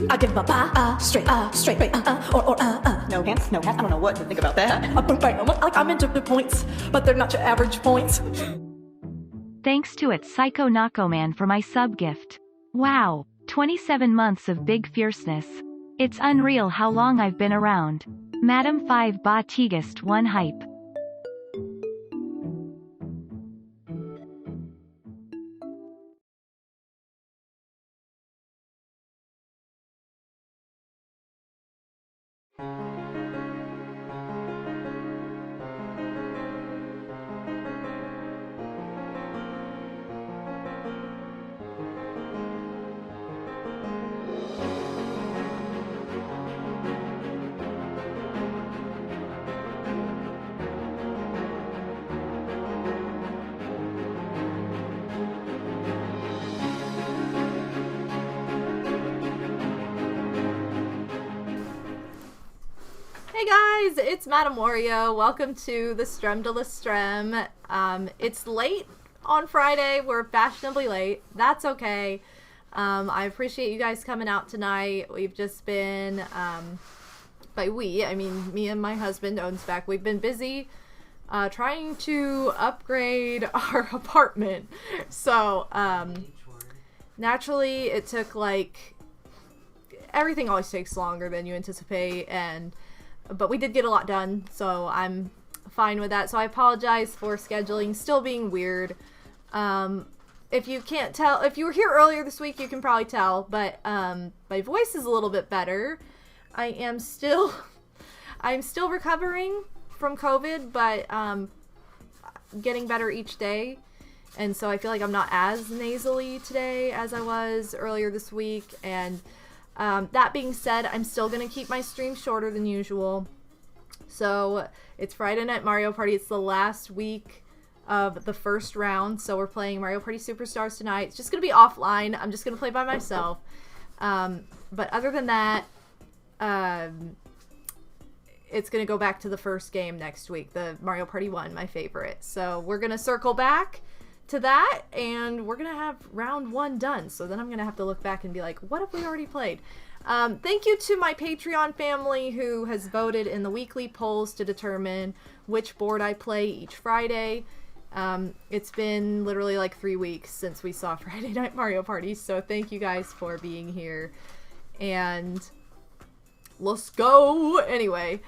I give a straight, No hands, no hands. I don't know what to think about that. like I'm into the points, but they're not your average points. Thanks to its Psycho Nako Man for my sub gift. Wow, 27 months of big fierceness. It's unreal how long I've been around. Madam 5 Ba Tigist 1 hype. Hey guys, it's MadameWario. Welcome to the Strem de la Strem. It's late on Friday. We're fashionably late. That's okay. I appreciate you guys coming out tonight. We've just been, by we, I mean me and my husband, owns back. We've been busy trying to upgrade our apartment. So, naturally, it took everything always takes longer than you anticipate, but we did get a lot done, so I'm fine with that. So I apologize for scheduling still being weird. If you can't tell, if you were here earlier this week, you can probably tell, but my voice is a little bit better. I'm still recovering from COVID, but getting better each day. And so I feel like I'm not as nasally today as I was earlier this week. And that being said, I'm still going to keep my stream shorter than usual. So it's Friday Night Mario Party. It's the last week of the first round. So we're playing Mario Party Superstars tonight. It's just going to be offline. I'm just going to play by myself. But other than that, it's going to go back to the first game next week, the Mario Party 1, my favorite. So we're going to circle back to that, and we're gonna have round 1 done. So then I'm gonna have to look back and be like, what have we already played? Thank you to my Patreon family who has voted in the weekly polls to determine which board I play each Friday. It's been literally like 3 weeks since we saw Friday Night Mario Party, so thank you guys for being here. And let's go! Anyway,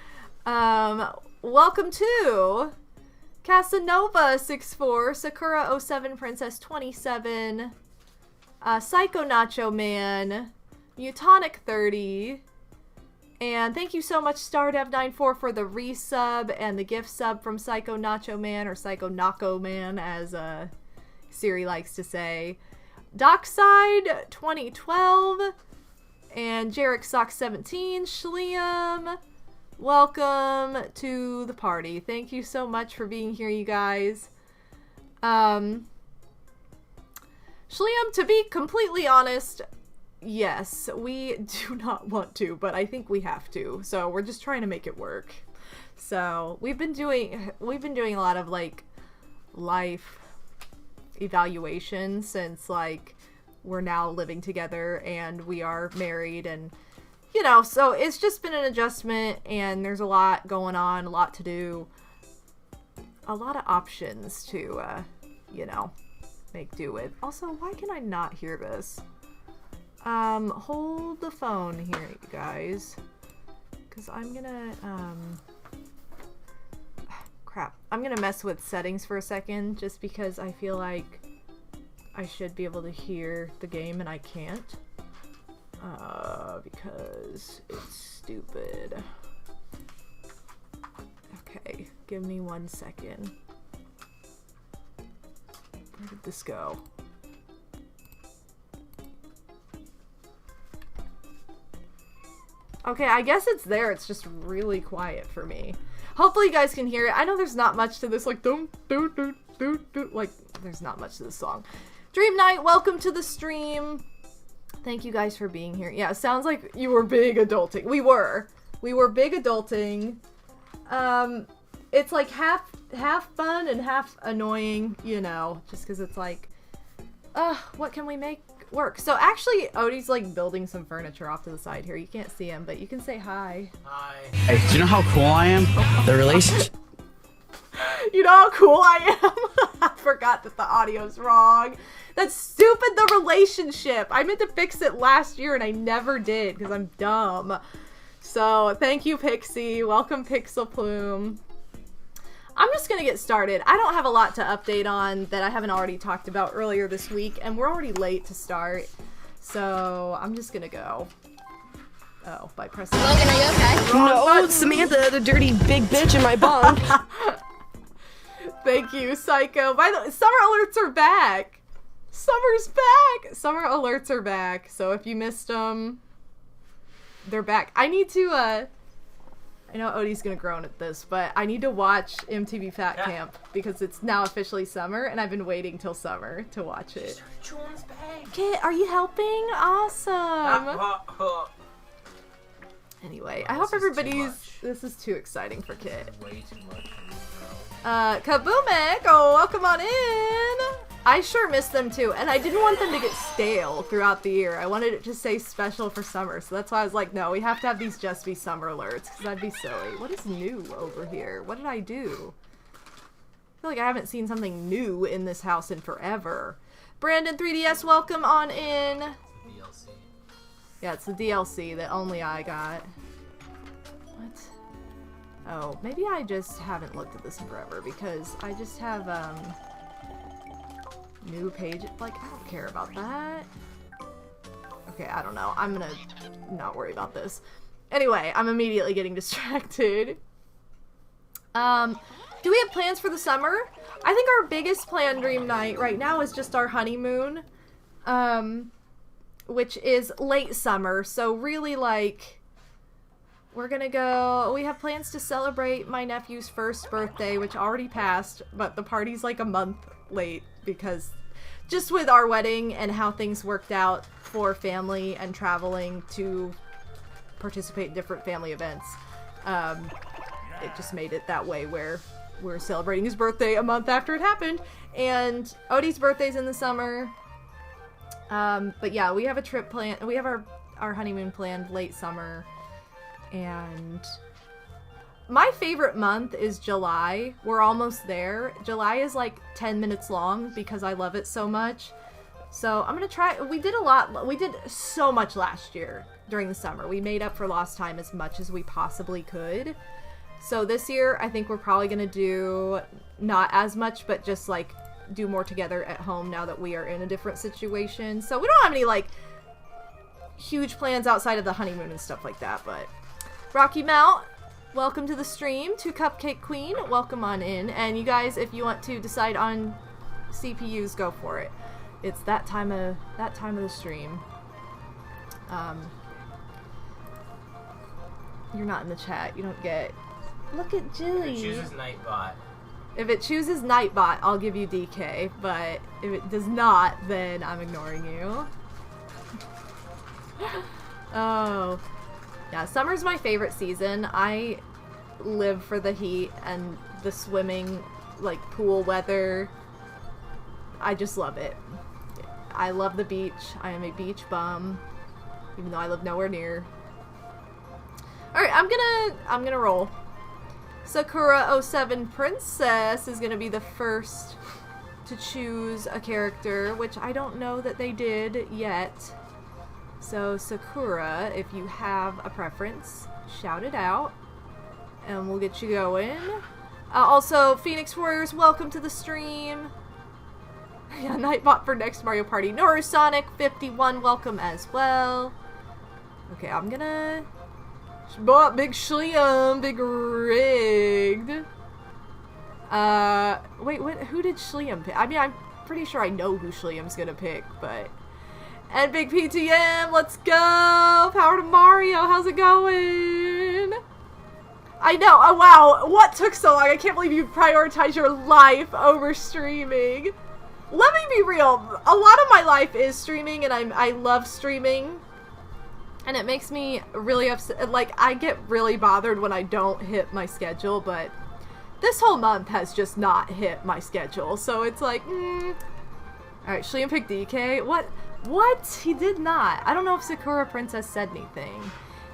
welcome to Casanova 64, Sakura 07, Princess 27, Psycho Nacho Man, Mutonic 30, and thank you so much Stardev94 for the resub and the gift sub from Psycho Nacho Man, or Psycho Nako Man as Siri likes to say, Dockside 2012, and Jarek Sock 17, Shliam. Welcome to the party. Thank you so much for being here, you guys. Shliam, to be completely honest, yes, we do not want to, but I think we have to. So we're just trying to make it work. So we've been doing a lot of life evaluation since we're now living together and we are married, and you know, so it's just been an adjustment, and there's a lot going on, a lot to do, a lot of options to, you know, make do with. Also, why can I not hear this? Hold the phone here, you guys, because I'm gonna, crap. I'm gonna mess with settings for a second, just because I feel like I should be able to hear the game, and I can't. Because it's stupid. Okay, give me 1 second. Where did this go? Okay, I guess it's there. It's just really quiet for me. Hopefully you guys can hear it. I know there's not much to this, there's not much to this song. Dream Night, welcome to the stream. Thank you guys for being here. Yeah, it sounds like you were big adulting. We were big adulting. It's like half fun and half annoying, you know, just because it's what can we make work? So actually, Odie's like building some furniture off to the side here. You can't see him, but you can say hi. Hi. Hey, do you know how cool I am? The relationship. You know how cool I am? I forgot that the audio's wrong. That's stupid, the relationship. I meant to fix it last year and I never did because I'm dumb. So, thank you, Pixie. Welcome, Pixel Plume. I'm just gonna get started. I don't have a lot to update on that I haven't already talked about earlier this week, and we're already late to start. So, I'm just gonna go. Oh, by pressing... Logan, are you okay? No, Samantha, the dirty big bitch in my bunk. Thank you, Psycho. By the way, summer alerts are back. Summer's back. Summer alerts are back. So if you missed them, they're back. I need to, I know Odie's gonna groan at this, but I need to watch MTV Fat Camp because it's now officially summer, and I've been waiting till summer to watch it. Kit, are you helping? Awesome. Anyway, I hope everybody's... This is too exciting for Kit. Way too much. Kaboomek! Oh, welcome on in! I sure miss them too, and I didn't want them to get stale throughout the year. I wanted it to say special for summer, so that's why I was like, no, we have to have these just be summer alerts, because that'd be silly. What is new over here? What did I do? I feel like I haven't seen something new in this house in forever. Brandon 3DS, welcome on in! DLC. Yeah, it's the DLC that only I got. What? Oh, maybe I just haven't looked at this in forever because I just have, new page. Like, I don't care about that. Okay, I don't know. I'm gonna not worry about this. Anyway, I'm immediately getting distracted. Do we have plans for the summer? I think our biggest planned dream night right now is just our honeymoon, which is late summer. So really, like, we're gonna go, we have plans to celebrate my nephew's first birthday, which already passed, but the party's like a month late because just with our wedding and how things worked out for family and traveling to participate in different family events, it just made it that way where we're celebrating his birthday a month after it happened. And Odie's birthday's in the summer. But yeah, we have a trip planned, we have our honeymoon planned late summer. And my favorite month is July. We're almost there. July is like 10 minutes long because I love it so much. So I'm gonna try. We did a lot. We did so much last year during the summer. We made up for lost time as much as we possibly could. So this year, I think we're probably gonna do not as much, but just like do more together at home now that we are in a different situation. So we don't have any like huge plans outside of the honeymoon and stuff like that, but Rocky Mount, welcome to the stream. To Cupcake Queen, welcome on in. And you guys, if you want to decide on CPUs, go for it. It's that time of the stream. You're not in the chat. You don't get. Look at Jilly. It chooses Nightbot. If it chooses Nightbot, I'll give you DK. But if it does not, then I'm ignoring you. Oh. Yeah, summer's my favorite season. I live for the heat and the swimming, like, pool weather. I just love it. I love the beach. I am a beach bum, even though I live nowhere near. Alright, I'm gonna roll. Sakura07 Princess is gonna be the first to choose a character, which I don't know that they did yet. So, Sakura, if you have a preference, shout it out, and we'll get you going. Also, Phoenix Warriors, welcome to the stream. Yeah, Nightbot for next Mario Party. Norusonic51, welcome as well. Okay, I'm gonna... Big Schlium, big rigged. Wait, what? Who did Schlium pick? I mean, I'm pretty sure I know who Schlium's gonna pick, but... And Big PTM, let's go! Power to Mario, how's it going? I know, oh wow, what took so long? I can't believe you prioritized your life over streaming. Let me be real, a lot of my life is streaming, and I love streaming. And it makes me really upset, like, I get really bothered when I don't hit my schedule, but this whole month has just not hit my schedule, so it's like, Alright, Shliam picked DK. What? What? He did not. I don't know if Sakura Princess said anything.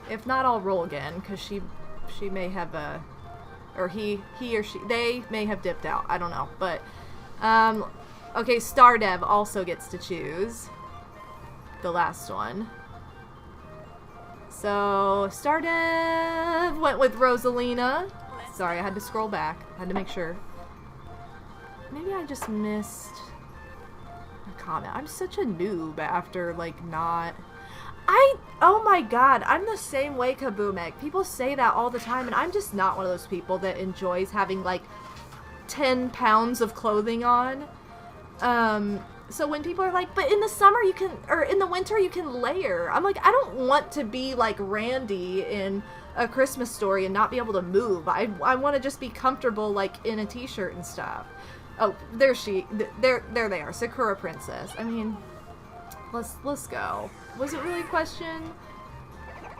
If not, I'll roll again, because she may have or he or she, they may have dipped out. I don't know, but, okay, Stardev also gets to choose the last one. So, Stardev went with Rosalina. Sorry, I had to scroll back. I had to make sure. Maybe I just missed a comment. I'm such a noob after, like, not... Oh my god, I'm the same way, Kabumek. People say that all the time, and I'm just not one of those people that enjoys having, like, 10 pounds of clothing on. So when people are like, but in the summer you can, or in the winter you can layer. I'm like, I don't want to be like Randy in A Christmas Story and not be able to move. I want to just be comfortable, like, in a t-shirt and stuff. Oh, there they are, Sakura Princess. I mean, let's go. Was it really a question?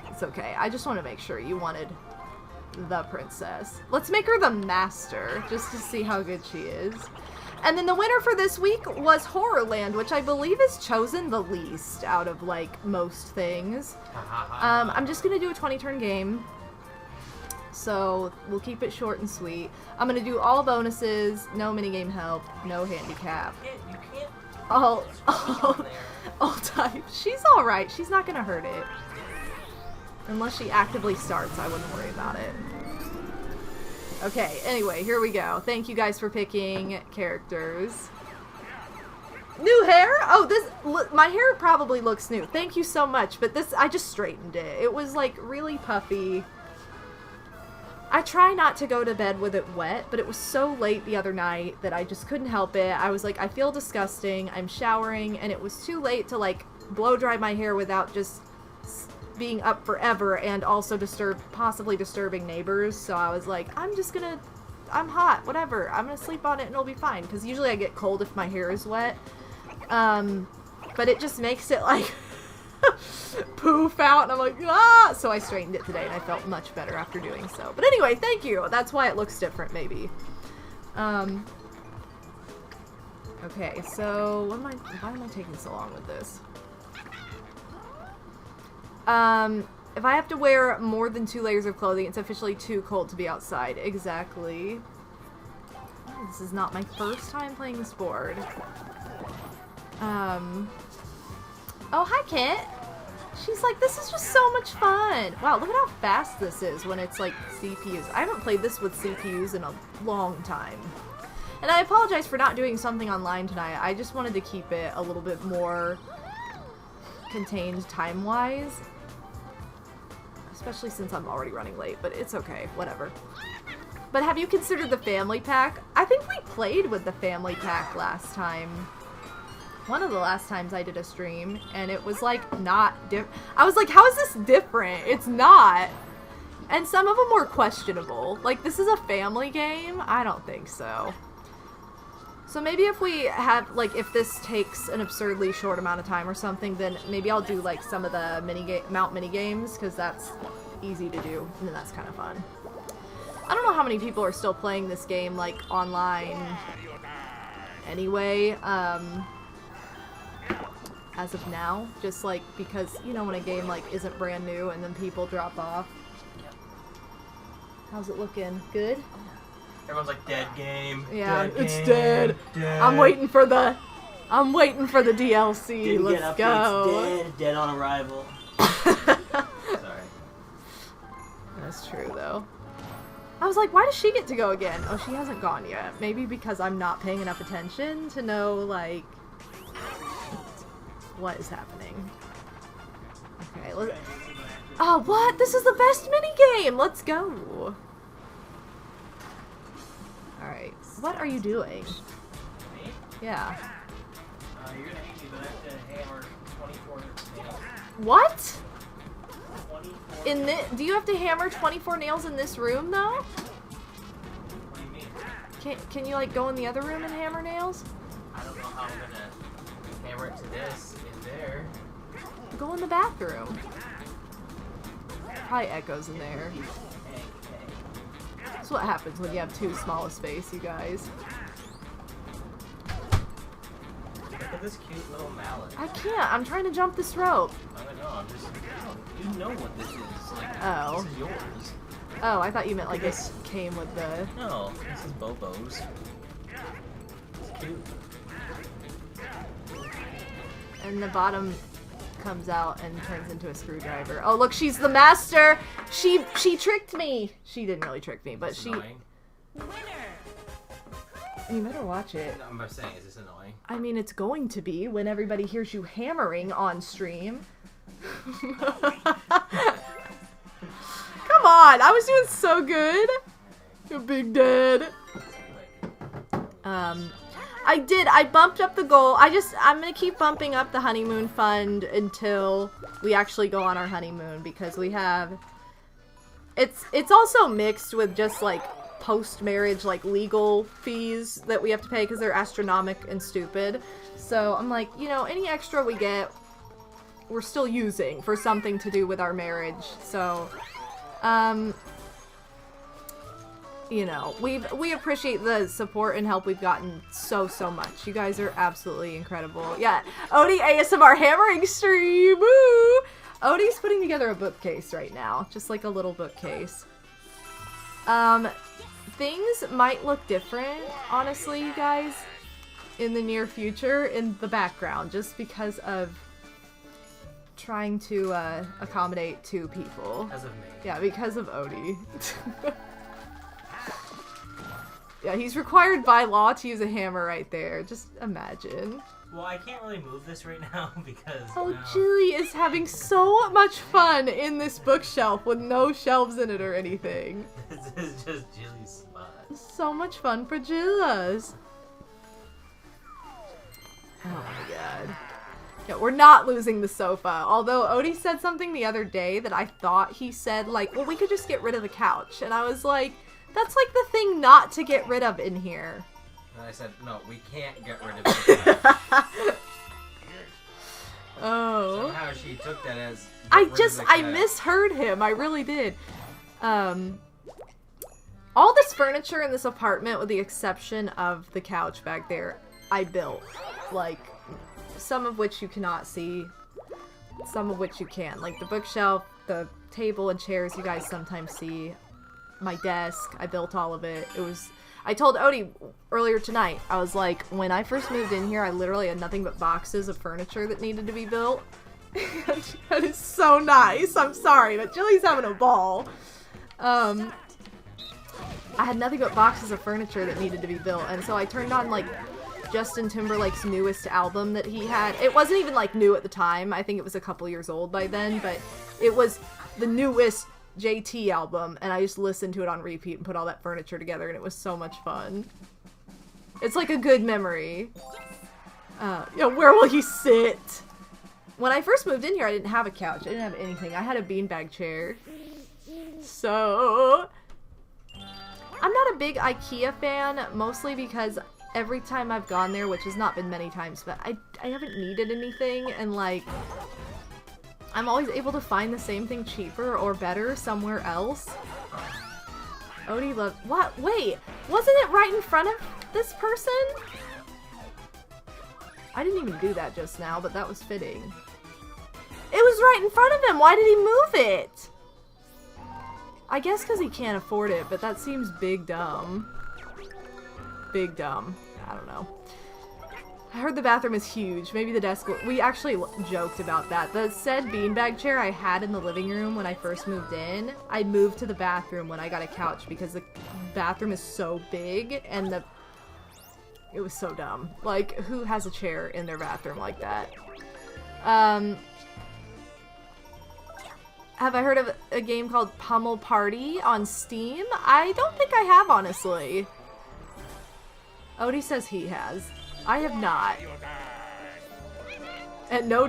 It's okay. I just want to make sure you wanted the princess. Let's make her the master, just to see how good she is. And then the winner for this week was Horrorland, which I believe is chosen the least out of, like, most things. I'm just going to do a 20-turn game. So, we'll keep it short and sweet. I'm going to do all bonuses, no minigame help, no handicap. All type. She's alright. She's not going to hurt it. Unless she actively starts, I wouldn't worry about it. Okay, anyway, here we go. Thank you guys for picking characters. New hair? Oh, my hair probably looks new. Thank you so much, but this, I just straightened it. It was, like, really puffy. I try not to go to bed with it wet, but it was so late the other night that I just couldn't help it. I was like, I feel disgusting. I'm showering, and it was too late to, like, blow dry my hair without just being up forever and also possibly disturbing neighbors. So I was like, I'm hot, whatever. I'm gonna sleep on it and it'll be fine. Because usually I get cold if my hair is wet. But it just makes it, like, poof out, and I'm like, ah! So I straightened it today, and I felt much better after doing so. But anyway, thank you. That's why it looks different, maybe. Okay, so why am I taking so long with this? If I have to wear more than 2 layers of clothing, it's officially too cold to be outside. Exactly. This is not my first time playing this board. Oh, hi, Kit. She's like, this is just so much fun. Wow, look at how fast this is when it's, like, CPUs. I haven't played this with CPUs in a long time. And I apologize for not doing something online tonight. I just wanted to keep it a little bit more contained time-wise. Especially since I'm already running late, but it's okay, whatever. But have you considered the family pack? I think we played with the family pack last time. One of the last times I did a stream, and it was, like, not I was like, how is this different? It's not. And some of them were questionable. Like, this is a family game? I don't think so. So maybe if we have, like, if this takes an absurdly short amount of time or something, then maybe I'll do, like, some of the mount minigames, because that's easy to do, and then that's kind of fun. I don't know how many people are still playing this game, like, online anyway, as of now, just, like, because, you know, when a game, like, isn't brand new and then people drop off. How's it looking? Good? Everyone's like, dead game. Yeah, dead it's game, dead. dead. I'm waiting for the DLC. Didn't Let's get go. Dead on arrival. Sorry. That's true, though. I was like, why does she get to go again? Oh, she hasn't gone yet. Maybe because I'm not paying enough attention to know, like, what is happening. Okay, oh, what? This is the best minigame! Let's go! Alright, what are you doing? Me? Yeah. You're gonna hate me, but I have to hammer 24 nails. What? 24? Do you have to hammer 24 nails in this room, though? What do you mean? Can you, like, go in the other room and hammer nails? I don't know how I'm gonna hammer it to this in there. Go in the bathroom. Probably echoes in there. That's what happens when you have too small a space, you guys. at this cute little mallet. I can't. I'm trying to jump this rope. I don't know. I'm just. You know what this is. Like, Oh. This is yours. Oh, I thought you meant like it came with the... No, this is Bobo's. It's cute. And the bottom comes out and turns into a screwdriver. Oh, look, she's the master! She tricked me! She didn't really trick me, but It's she... annoying. You better watch it. I'm just saying, is this annoying? I mean, it's going to be when everybody hears you hammering on stream. Come on, I was doing so good. You big dad. I bumped up the goal. I'm gonna keep bumping up the honeymoon fund until we actually go on our honeymoon, because we have, it's also mixed with just like post-marriage like legal fees that we have to pay because they're astronomical and stupid. So I'm like, you know, any extra we get, we're still using for something to do with our marriage. So, you know, we appreciate the support and help we've gotten so much. You guys are absolutely incredible. Yeah, Odie ASMR hammering stream. Woo! Odie's putting together a bookcase right now, just like a little bookcase. Things might look different, honestly, you guys, in the near future in the background, just because of trying to accommodate 2 people. Because of me. Yeah, because of Odie. Yeah, he's required by law to use a hammer right there. Just imagine. Well, I can't really move this right now because. Oh, Jilly is having so much fun in this bookshelf with no shelves in it or anything. This is just Jilly's spot. So much fun for Jillas. Oh my god. Yeah, we're not losing the sofa. Although Odie said something the other day that I thought he said, like, well, we could just get rid of the couch. And I was like, that's like the thing not to get rid of in here. And I said, no, we can't get rid of it. Oh. Somehow she took that as. I misheard him. I really did. All this furniture in this apartment, with the exception of the couch back there, I built. Like, some of which you cannot see, some of which you can. Like the bookshelf, the table and chairs you guys sometimes see. My desk, I built all of it. I told Odie earlier tonight, I was like, when I first moved in here, I literally had nothing but boxes of furniture that needed to be built. That is so nice. I'm sorry, but Jilly's having a ball. I had nothing but boxes of furniture that needed to be built, and so I turned on, like, Justin Timberlake's newest album that he had. It wasn't even, like, new at the time. I think it was a couple years old by then, but it was the newest JT album, and I just listened to it on repeat and put all that furniture together, and it was so much fun. It's like a good memory. Where will he sit? When I first moved in here, I didn't have a couch. I didn't have anything. I had a beanbag chair. So, I'm not a big IKEA fan, mostly because every time I've gone there, which has not been many times, but I haven't needed anything, and like, I'm always able to find the same thing cheaper or better somewhere else. Odie loves— what? Wait, wasn't it right in front of this person? I didn't even do that just now, but that was fitting. It was right in front of him. Why did he move it? I guess because he can't afford it, but that seems big dumb. Big dumb. I don't know. I heard the bathroom is huge. Maybe the desk— we actually joked about that. The said beanbag chair I had in the living room when I first moved in, I moved to the bathroom when I got a couch because the bathroom is so big, and it was so dumb. Like, who has a chair in their bathroom like that? Have I heard of a game called Pummel Party on Steam? I don't think I have, honestly. Odie says he has. I have not. And no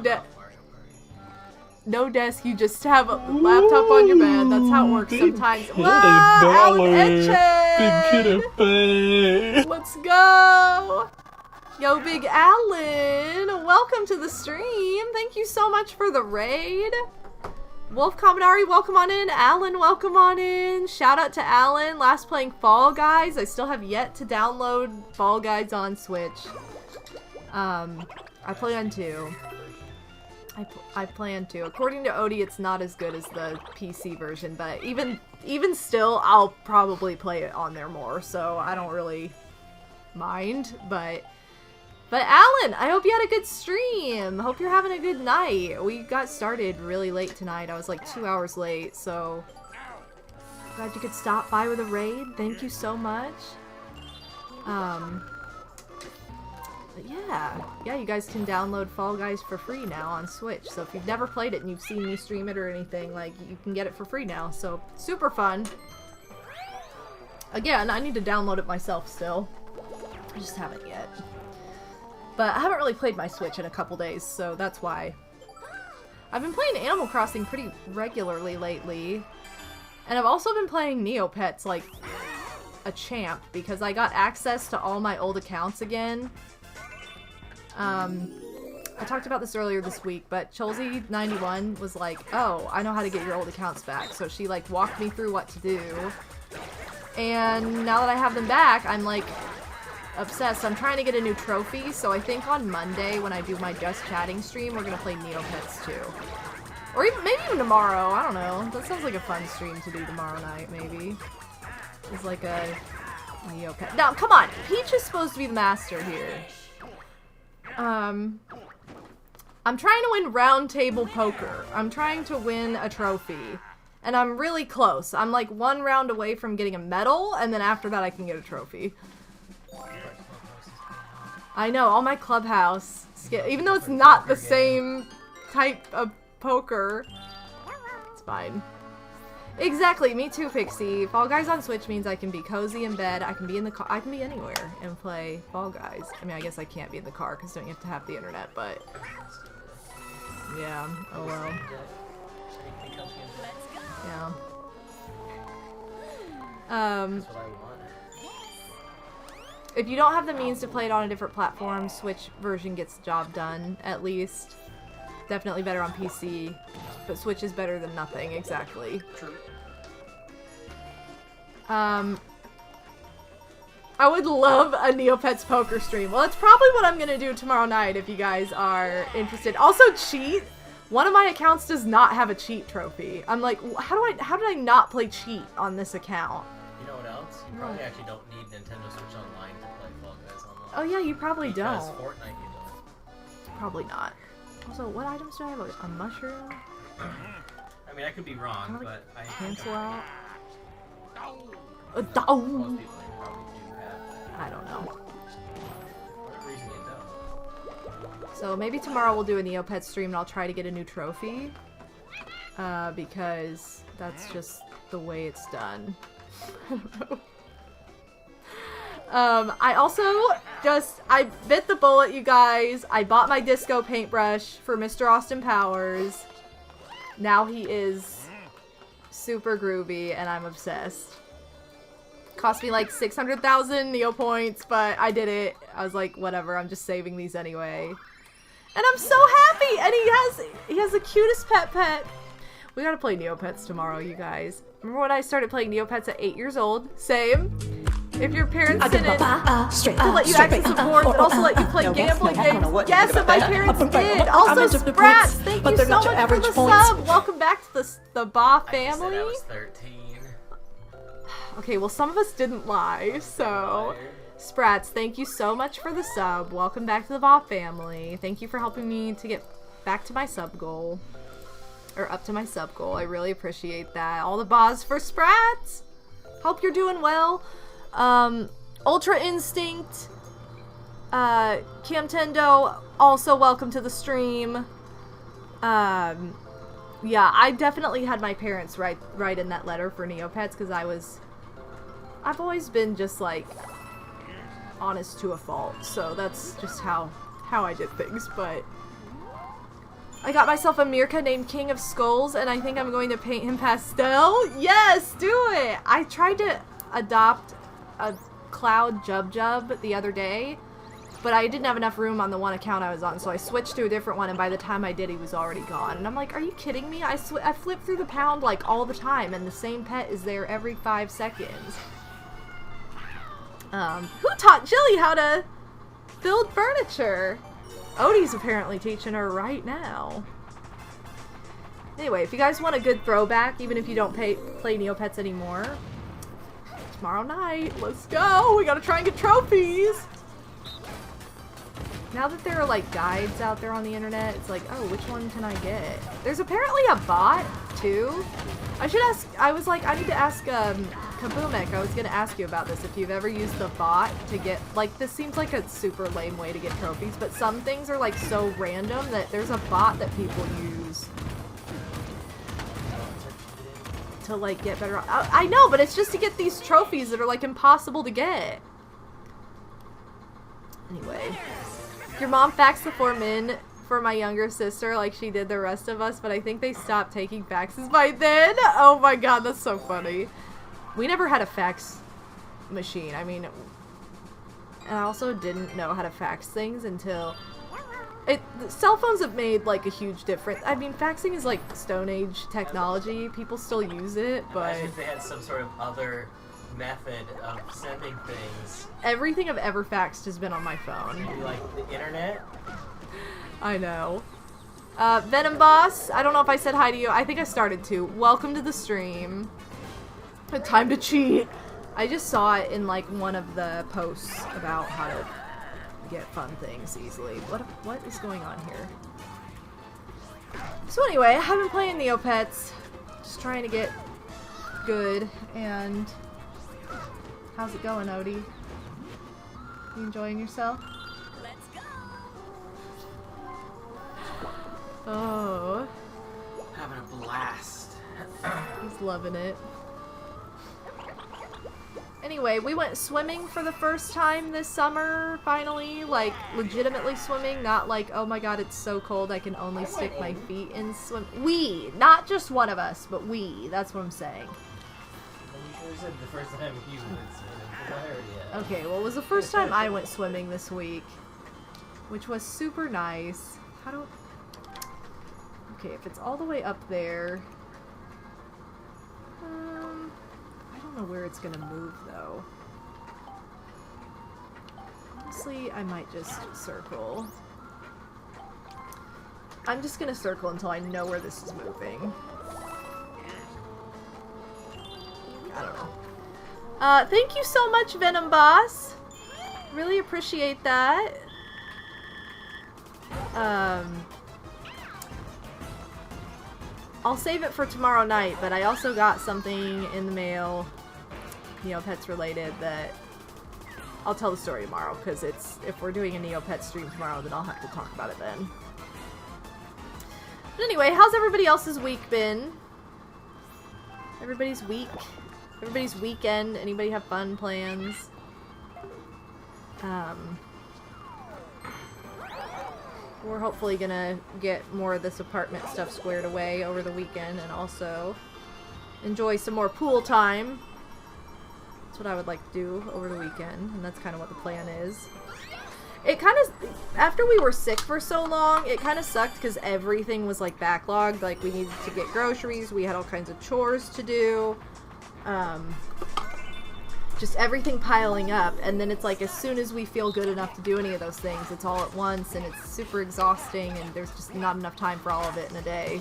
desk, you just have a laptop on your bed. That's how it works sometimes. Wow, Alan Etchin! Let's go! Yo, Big Alan! Welcome to the stream. Thank you so much for the raid. Wolf Kaminari, welcome on in. Alan, welcome on in. Shout out to Alan. Last playing Fall Guys. I still have yet to download Fall Guys on Switch. I I plan to. I plan to. According to Odie, it's not as good as the PC version, but even still, I'll probably play it on there more, so I don't really mind, but Alan, I hope you had a good stream. Hope you're having a good night. We got started really late tonight. I was like 2 hours late, so glad you could stop by with a raid. Thank you so much. But yeah, you guys can download Fall Guys for free now on Switch. So if you've never played it and you've seen me stream it or anything, like, you can get it for free now. So super fun. Again, I need to download it myself still. I just haven't yet. But I haven't really played my Switch in a couple days, so that's why. I've been playing Animal Crossing pretty regularly lately. And I've also been playing Neopets like a champ because I got access to all my old accounts again. I talked about this earlier this week, but Cholsey91 was like, oh, I know how to get your old accounts back. So she like walked me through what to do. And now that I have them back, I'm like obsessed. I'm trying to get a new trophy, so I think on Monday when I do my Just Chatting stream, we're gonna play Neopets too. Or even, maybe even tomorrow, I don't know. That sounds like a fun stream to do tomorrow night, maybe. It's like a Neopet. Now, come on! Peach is supposed to be the master here. I'm trying to win round table poker. I'm trying to win a trophy. And I'm really close. I'm like 1 round away from getting a medal, and then after that I can get a trophy. I know, all my clubhouse, even though it's not the same type of poker, it's fine. Exactly, me too, Pixie. Fall Guys on Switch means I can be cozy in bed, I can be in the car, I can be anywhere and play Fall Guys. I mean, I guess I can't be in the car because don't you have to have the internet, but yeah, oh well. Yeah. If you don't have the means to play it on a different platform, Switch version gets the job done, at least. Definitely better on PC, but Switch is better than nothing, exactly. True. I would love a Neopets poker stream. Well, that's probably what I'm gonna do tomorrow night if you guys are interested. Also, cheat. One of my accounts does not have a cheat trophy. I'm like, how did I not play cheat on this account? You know what else? You probably actually don't need Nintendo Switch Online to play Fall Guys Online. Oh yeah, you probably Because don't. Fortnite you don't. Probably not. Also, what items do I have? A mushroom? I mean, I could be wrong, but I Cancel out? most people probably do have. I don't know. Whatever reason you don't. So maybe tomorrow we'll do a Neopets stream and I'll try to get a new trophy. Because that's just the way it's done. I don't know. I also I bit the bullet, you guys. I bought my disco paintbrush for Mr. Austin Powers. Now he is super groovy and I'm obsessed. Cost me like 600,000 Neo points, but I did it. I was like, whatever, I'm just saving these anyway. And I'm so happy! And he has the cutest pet. We gotta play Neopets tomorrow, you guys. Remember when I started playing Neopets at 8 years old? Same. If your parents didn't to let you access the boards and also let you play gambling games. Yes, and my parents did. Also, Sprats, thank you so much for the sub. Welcome back to the Ba family. I was 13. Okay, well, some of us didn't lie, so Sprats, thank you so much for the sub. Welcome back to the Ba family. Thank you for helping me to get back to my sub goal. Or up to my sub goal. I really appreciate that. All the Bas for Sprats. Hope you're doing well. Ultra Instinct, Camtendo, also welcome to the stream. Yeah, I definitely had my parents write in that letter for Neopets because I've always been just like honest to a fault, so that's just how I did things. But I got myself a Mirka named King of Skulls, and I think I'm going to paint him pastel. Yes, do it! I tried to adopt a Cloud Jub the other day, but I didn't have enough room on the one account I was on, so I switched to a different one, and by the time I did, he was already gone. And I'm like, are you kidding me? I flip through the pound like all the time, and the same pet is there every 5 seconds. Who taught Jilly how to build furniture? Odie's apparently teaching her right now. Anyway, if you guys want a good throwback, even if you don't play Neopets anymore, tomorrow night, let's go! We gotta try and get trophies! Now that there are like guides out there on the internet, it's like, oh, which one can I get? There's apparently a bot, too. I should ask, I was like, I need to ask, Kaboomek, I was gonna ask you about this, if you've ever used the bot to get, like, this seems like a super lame way to get trophies, but some things are like so random that there's a bot that people use to like get better. I know, but it's just to get these trophies that are like impossible to get. Anyway, your mom faxed the form in for my younger sister like she did the rest of us, but I think they stopped taking faxes by then. Oh my god, that's so funny. We never had a fax machine. I mean, and I also didn't know how to fax things until cell phones have made like a huge difference. I mean, faxing is like Stone Age technology. People still use it, but imagine if they had some sort of other method of sending things. Everything I've ever faxed has been on my phone. Maybe like the internet. I know. Venom Boss, I don't know if I said hi to you. I think I started to. Welcome to the stream. Time to cheat. I just saw it in like one of the posts about how to get fun things easily. What is going on here? So anyway, I have been playing Neopets. Just trying to get good. And how's it going, Odie? You enjoying yourself? Oh. Having a blast. He's loving it. Anyway, we went swimming for the first time this summer, finally. Like, legitimately swimming, not like, oh my god, it's so cold I can only stick my feet in swim. We! Not just one of us, but we. That's what I'm saying. You said the first time you went swimming. Okay, well, it was the first time I went swimming this week, which was super nice. How do... Okay, if it's all the way up there... I don't know where it's gonna move, though. Honestly, I might just circle. I'm just gonna circle until I know where this is moving. I don't know. Thank you so much, Venom Boss! Really appreciate that. I'll save it for tomorrow night, but I also got something in the mail, Neopets related, that I'll tell the story tomorrow, because if we're doing a Neopets stream tomorrow, then I'll have to talk about it then. But anyway, how's everybody else's week been? Everybody's week? Everybody's weekend? Anybody have fun plans? We're hopefully gonna get more of this apartment stuff squared away over the weekend and also enjoy some more pool time. That's what I would like to do over the weekend, and that's kind of what the plan is. It kind of, after we were sick for so long, it kind of sucked because everything was like backlogged. Like, we needed to get groceries, we had all kinds of chores to do. Just everything piling up, and then it's like as soon as we feel good enough to do any of those things, it's all at once, and it's super exhausting, and there's just not enough time for all of it in a day.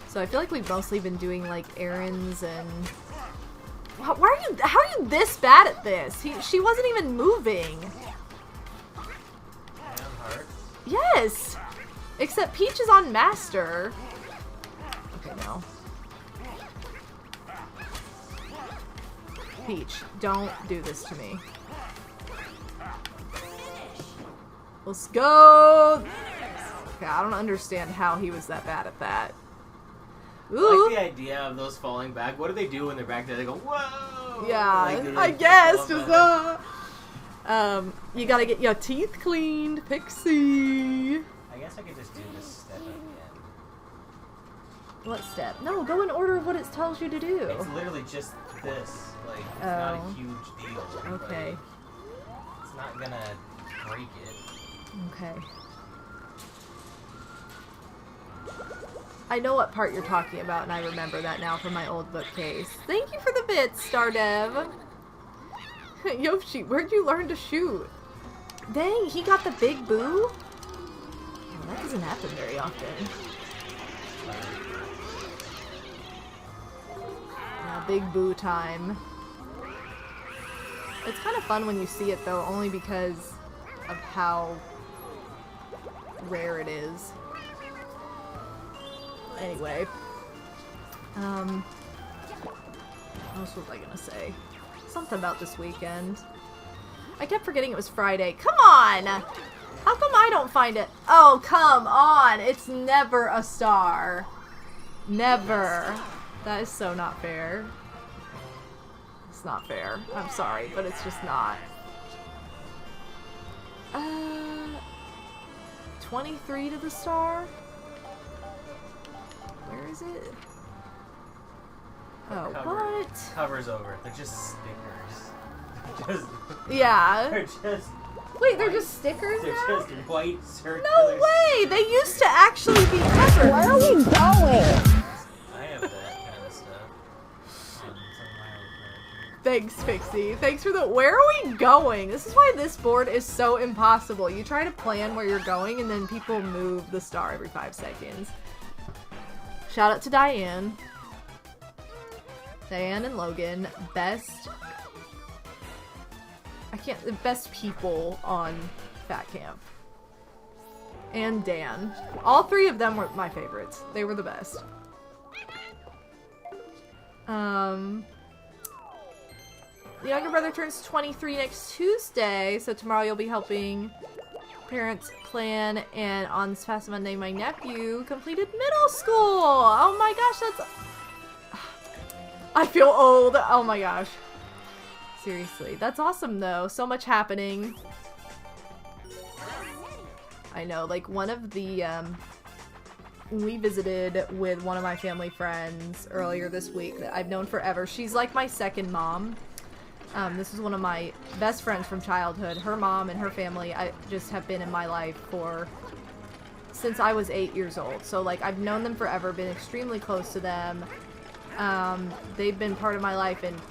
So I feel like we've mostly been doing like errands and... How are you this bad at this? She wasn't even moving. Yes! Except Peach is on Master. Okay, no. Peach, don't do this to me. Let's go! Okay, I don't understand how he was that bad at that. Ooh. I like the idea of those falling back. What do they do when they're back there? They go, whoa! Yeah, like, I guess. Just, you gotta get your teeth cleaned, Pixie. I guess I could just do this step at the end. What step? No, go in order of what it tells you to do. It's literally just this. Like, it's not a huge deal. Okay. Like, it's not gonna break it. Okay. I know what part you're talking about, and I remember that now from my old bookcase. Thank you for the bits, Stardev. Yoshi, where'd you learn to shoot? Dang, he got the big boo? That doesn't happen very often. Yeah, big boo time. It's kind of fun when you see it though, only because of how rare it is. Anyway. What else was I gonna say? Something about this weekend. I kept forgetting it was Friday. Come on! How come I don't find it? Oh, come on! It's never a star. Never. That is so not fair. It's not fair. I'm sorry, but it's just not. 23 to the star? Where is it? Oh, what? Cover's over. They're just stickers. Just, Yeah. they're just. Wait, they're just stickers They're now? just white circular. No way! They used to actually be covered. Where are we going? I have that kind of stuff. Some of my own furniture. Thanks, Pixie. Thanks for the. Where are we going? This is why this board is so impossible. You try to plan where you're going, and then people move the star every 5 seconds. Shout out to Diane. Diane and Logan, best people on Fat Camp. And Dan. All 3 of them were my favorites. They were the best. The younger brother turns 23 next Tuesday, so tomorrow you'll be helping parents plan, and on this past Monday my nephew completed middle school! Oh my gosh, that's... I feel old. Oh my gosh. Seriously. That's awesome though. So much happening. I know, like one of the, we visited with one of my family friends earlier this week that I've known forever. She's like my second mom. This is one of my best friends from childhood. Her mom and her family, I just have been in my life since I was 8 years old. So like I've known them forever, been extremely close to them. They've been part of my life and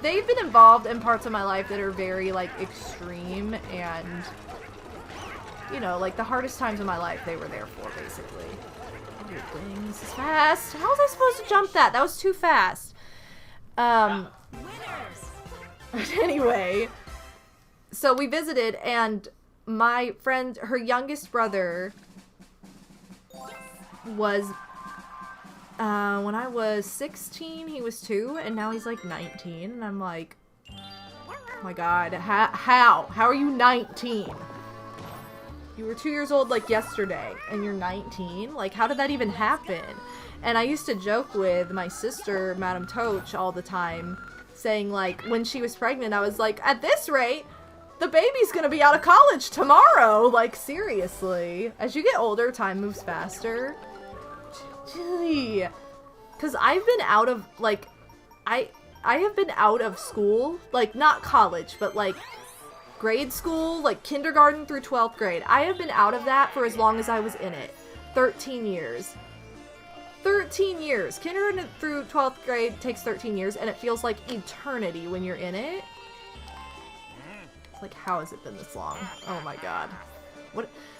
they've been involved in parts of my life that are very like extreme, and you know, like the hardest times of my life they were there for, basically. Oh, dang, this is fast. How was I supposed to jump that? That was too fast. Anyway, so we visited, and my friend, her youngest brother was, when I was 16, he was 2, and now he's like 19, and I'm like, oh my god, how are you 19? You were 2 years old like yesterday, and you're 19? Like, how did that even happen? And I used to joke with my sister, Madame Toch, all the time, saying like, when she was pregnant, I was like, at this rate, the baby's gonna be out of college tomorrow! Like, seriously. As you get older, time moves faster. Gee. Because I've been out of, like, I have been out of school, like, not college, but, like, grade school, like, kindergarten through 12th grade. I have been out of that for as long as I was in it. 13 years. 13 years! Kindergarten through 12th grade takes 13 years, and it feels like eternity when you're in it. It's like, how has it been this long? Oh my god.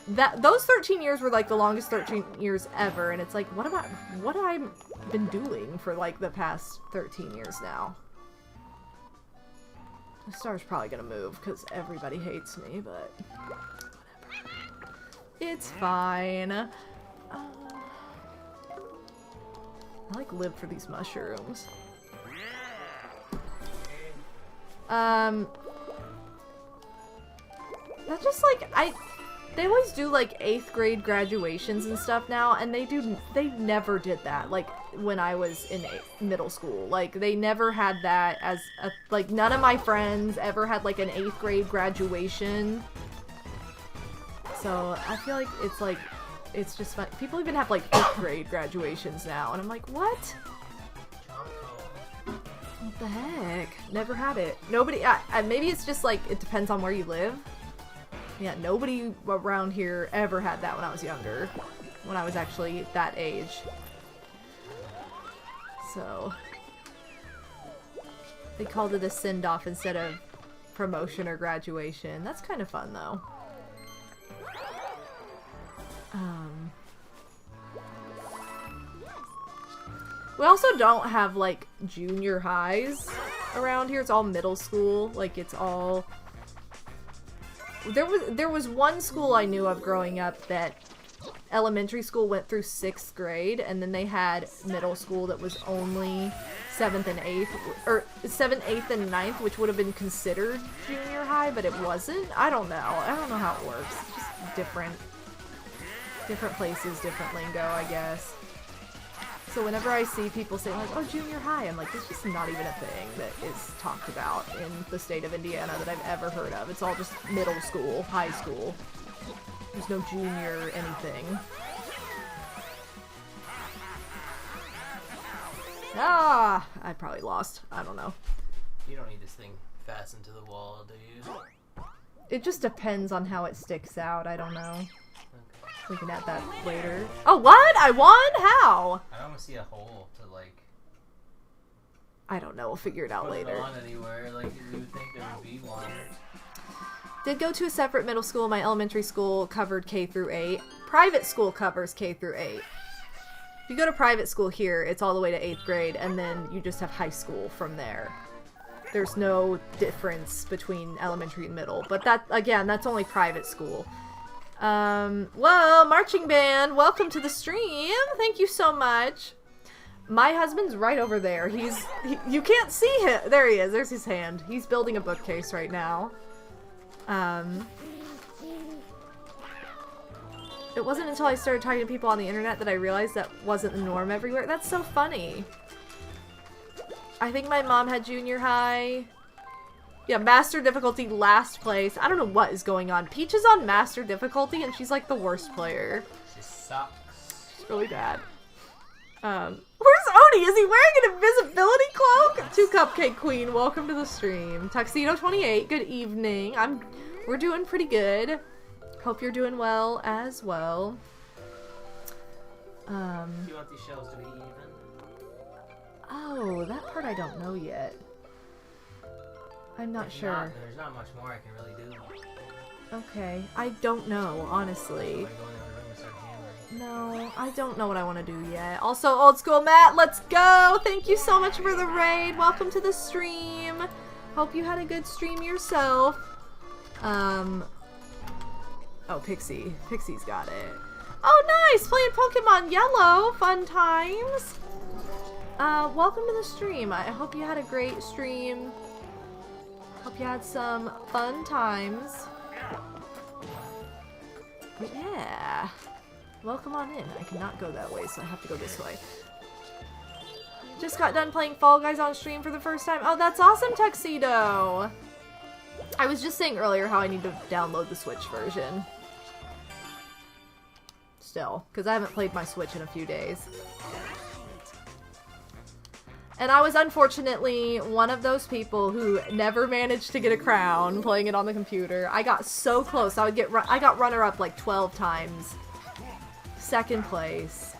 Those 13 years were like the longest 13 years ever, and it's like, what have I been doing for like the past 13 years now? The star's probably gonna move because everybody hates me, but whatever. It's fine. I like live for these mushrooms. That's just like, they always do like 8th grade graduations and stuff now, and they never did that, like, when I was in middle school. Like, they never had that as like, none of my friends ever had like an 8th grade graduation. So, I feel like it's just fun. People even have like 5th grade graduations now, and I'm like, what? What the heck? Never had it. Nobody, maybe it's just like, it depends on where you live. Yeah, nobody around here ever had that when I was younger. When I was actually that age. So, they called it a send-off instead of promotion or graduation. That's kind of fun, though. We also don't have, like, junior highs around here. It's all middle school. Like, it's all... There was one school I knew of growing up that elementary school went through 6th grade, and then they had middle school that was only 7th and 8th, or 7th, 8th, and 9th, which would have been considered junior high, but it wasn't. I don't know. I don't know how it works. It's just different places, different lingo, I guess. So whenever I see people say, like, oh, junior high, I'm like, it's just not even a thing that is talked about in the state of Indiana that I've ever heard of. It's all just middle school, high school. There's no junior anything. Ah! I probably lost. I don't know. You don't need this thing fastened to the wall, do you? It just depends on how it sticks out. I don't know. Okay. We can add that later. Oh, what? I won? How? I don't see a hole to, like... I don't know. We'll figure it out put later. it on anywhere. Like, you would think there would be one. Did go to a separate middle school. My elementary school covered K through 8. Private school covers K through 8. If you go to private school here, it's all the way to 8th grade, and then you just have high school from there. There's no difference between elementary and middle. But that, again, that's only private school. Whoa, marching band, welcome to the stream. Thank you so much. My husband's right over there. You can't see him. There he is. There's his hand. He's building a bookcase right now. It wasn't until I started talking to people on the internet that I realized that wasn't the norm everywhere. That's so funny. I think my mom had junior high. Yeah, master difficulty, last place. I don't know what is going on. Peach is on master difficulty and she's like the worst player. She sucks. She's really bad. Where's Odie? Is he wearing an invisibility cloak? 2 Cupcake Queen, welcome to the stream. Tuxedo 28, good evening. We're doing pretty good. Hope you're doing well as well. Do you want these shells to be even? Oh, that part I don't know yet. I'm not sure. There's not much more I can really do. Okay, I don't know, honestly. Like, go in the other room and start hammering. No, I don't know what I want to do yet. Also, Old School Matt, let's go! Thank you so much for the raid. Welcome to the stream. Hope you had a good stream yourself. Oh, Pixie. Pixie's got it. Oh, nice! Playing Pokemon Yellow. Fun times. Welcome to the stream. I hope you had a great stream. Hope you had some fun times. Yeah. Welcome on in. I cannot go that way, so I have to go this way. Just got done playing Fall Guys on stream for the first time. Oh, that's awesome, Tuxedo! I was just saying earlier how I need to download the Switch version. Still, because I haven't played my Switch in a few days. And I was unfortunately one of those people who never managed to get a crown playing it on the computer. I got so close. I got runner-up like 12 times. Second place.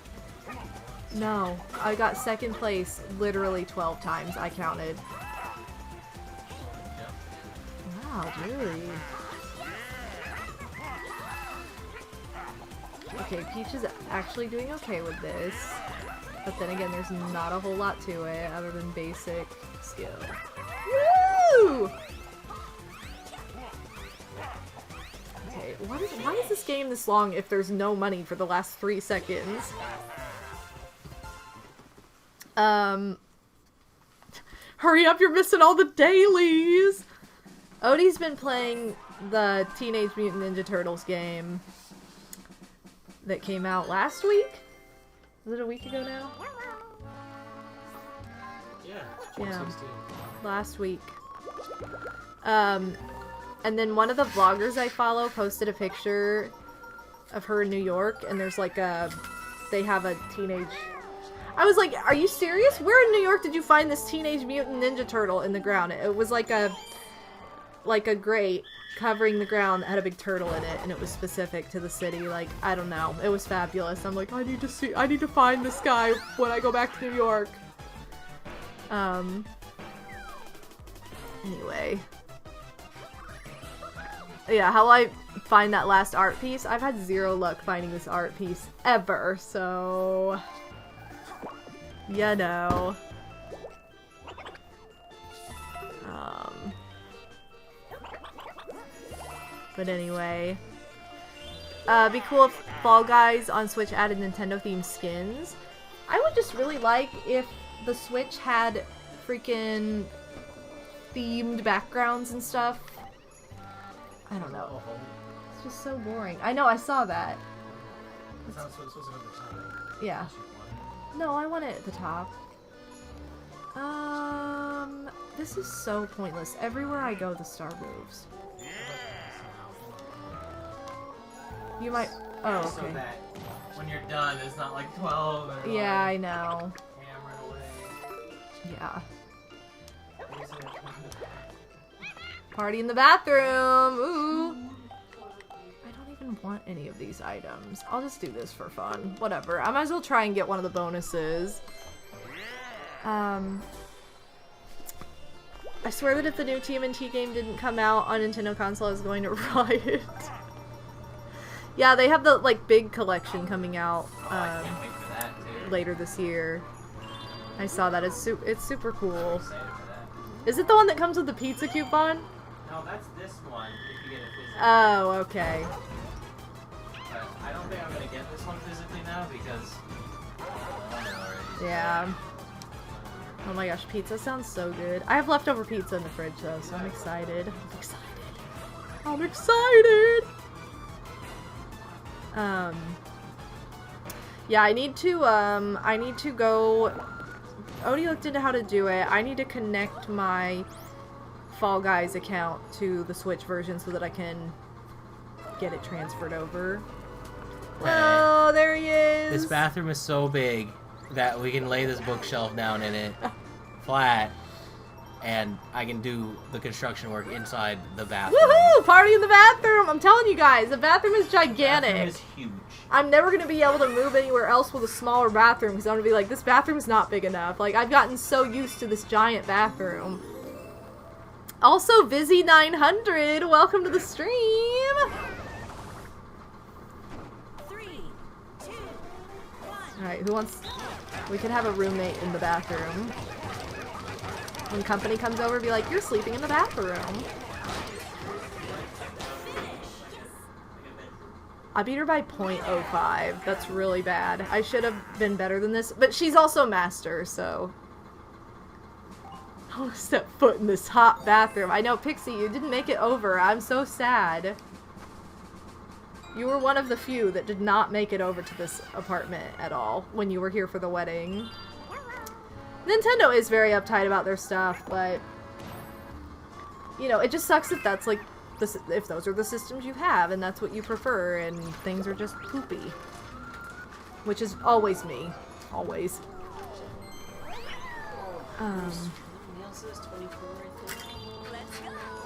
No, I got second place literally 12 times. I counted. Wow, really? Okay, Peach is actually doing okay with this. But then again, there's not a whole lot to it other than basic skill. Woo! Okay, why is this game this long if there's no money for the last 3 seconds? Hurry up, you're missing all the dailies! Odie's been playing the Teenage Mutant Ninja Turtles game that came out last week? Was it a week ago now? Yeah, Yeah. 16. Last week. And then one of the vloggers I follow posted a picture of her in New York, and there's like they have a teenage... I was like, are you serious? Where in New York did you find this Teenage Mutant Ninja Turtle in the ground? It was like a grate covering the ground that had a big turtle in it, and it was specific to the city. Like, I don't know. It was fabulous. I'm like, I need to find this guy when I go back to New York. Anyway. Yeah, how will I find that last art piece? I've had 0 luck finding this art piece ever, so... You know. But anyway. Be cool if Fall Guys on Switch added Nintendo-themed skins. I would just really like if the Switch had freaking themed backgrounds and stuff. I don't know. It's just so boring. I know, I saw that. Yeah. No, I want it at the top. This is so pointless. Everywhere I go, the star moves. You might. Oh, okay. So that when you're done, it's not like 12. And Yeah, I know. hammered away. Yeah. Party in the bathroom! Ooh! I don't even want any of these items. I'll just do this for fun. Whatever. I might as well try and get one of the bonuses. I swear that if the new TMNT game didn't come out on Nintendo console, I was going to riot. Yeah, they have the, like, big collection coming out, I can't wait for that, too. later this year. I saw that. It's super cool. Excited for that. Is it the one that comes with the pizza coupon? No, that's this one, if you get it physically. Oh, okay. But I don't think I'm gonna get this one physically now, because I own it already. Yeah. Oh my gosh, pizza sounds so good. I have leftover pizza in the fridge though, so I'm excited. I'm excited. I'm excited! Yeah, I need to go... Odie looked into how to do it. I need to connect my Fall Guys account to the Switch version so that I can get it transferred over. Oh, there he is! This bathroom is so big that we can lay this bookshelf down in it, flat, and I can do the construction work inside the bathroom. Woohoo! Party in the bathroom! I'm telling you guys, the bathroom is gigantic. Bathroom is huge. I'm never going to be able to move anywhere else with a smaller bathroom because I'm going to be like, this bathroom is not big enough. Like, I've gotten so used to this giant bathroom. Also, Vizzy900, welcome to the stream! 3, 2, 1. Alright, who wants... We could have a roommate in the bathroom. When company comes over, be like, you're sleeping in the bathroom. I beat her by 0.05. That's really bad. I should have been better than this. But she's also master, so... I want to step foot in this hot bathroom. I know, Pixie, you didn't make it over. I'm so sad. You were one of the few that did not make it over to this apartment at all when you were here for the wedding. Nintendo is very uptight about their stuff, but... You know, it just sucks if that's like... if those are the systems you have and that's what you prefer and things are just poopy. Which is always me. Always.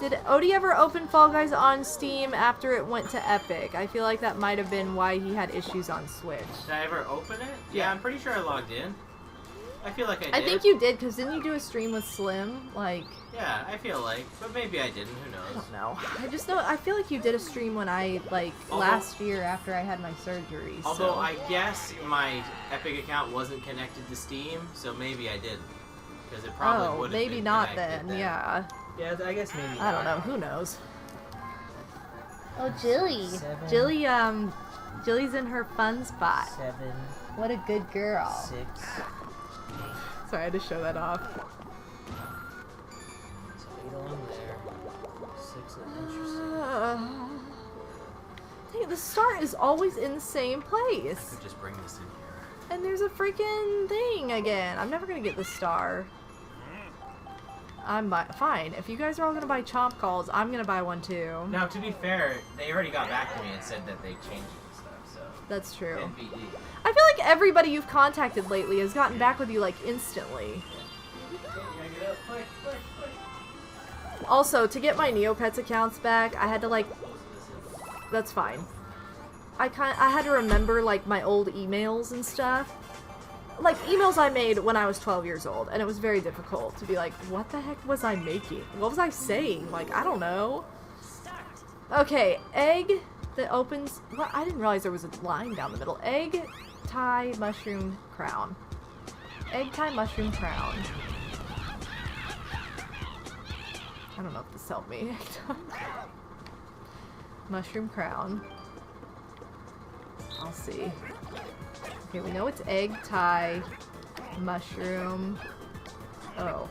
Did Odie ever open Fall Guys on Steam after it went to Epic? I feel like that might have been why he had issues on Switch. Did I ever open it? Yeah, I'm pretty sure I logged in. I feel like I did. I think you did, because didn't you do a stream with Slim? Like... Yeah, I feel like. But maybe I didn't, who knows? I don't know. I just know, I feel like you did a stream when I, like, last year after I had my surgery, Although so. I guess my Epic account wasn't connected to Steam, so maybe I did. Because it probably would have maybe been not connected then, yeah. Yeah, I guess maybe I don't know, who knows? Oh, Jilly. Jilly's in her fun spot. 7, What a good girl. 6. Sorry, I had to show that off. So 8 on there. 6 interesting. Dang, the star is always in the same place. Could just bring this in here. And there's a freaking thing again. I'm never gonna get the star. Fine. If you guys are all gonna buy chomp calls, I'm gonna buy one too. Now, to be fair, they already got back to me and said that they changed it and stuff, so... That's true. NBD. I feel like everybody you've contacted lately has gotten back with you, like, instantly. Also, to get my Neopets accounts back, I had to, like... That's fine. I had to remember, like, my old emails and stuff. Like, emails I made when I was 12 years old, and it was very difficult to be like, what the heck was I making? What was I saying? Like, I don't know. Okay, egg that opens... What? I didn't realize there was a line down the middle. Egg, Thai, mushroom, crown. egg tie mushroom crown. I don't know if this helped me. Mushroom crown. I'll see. Okay, we know it's egg tie mushroom. Oh.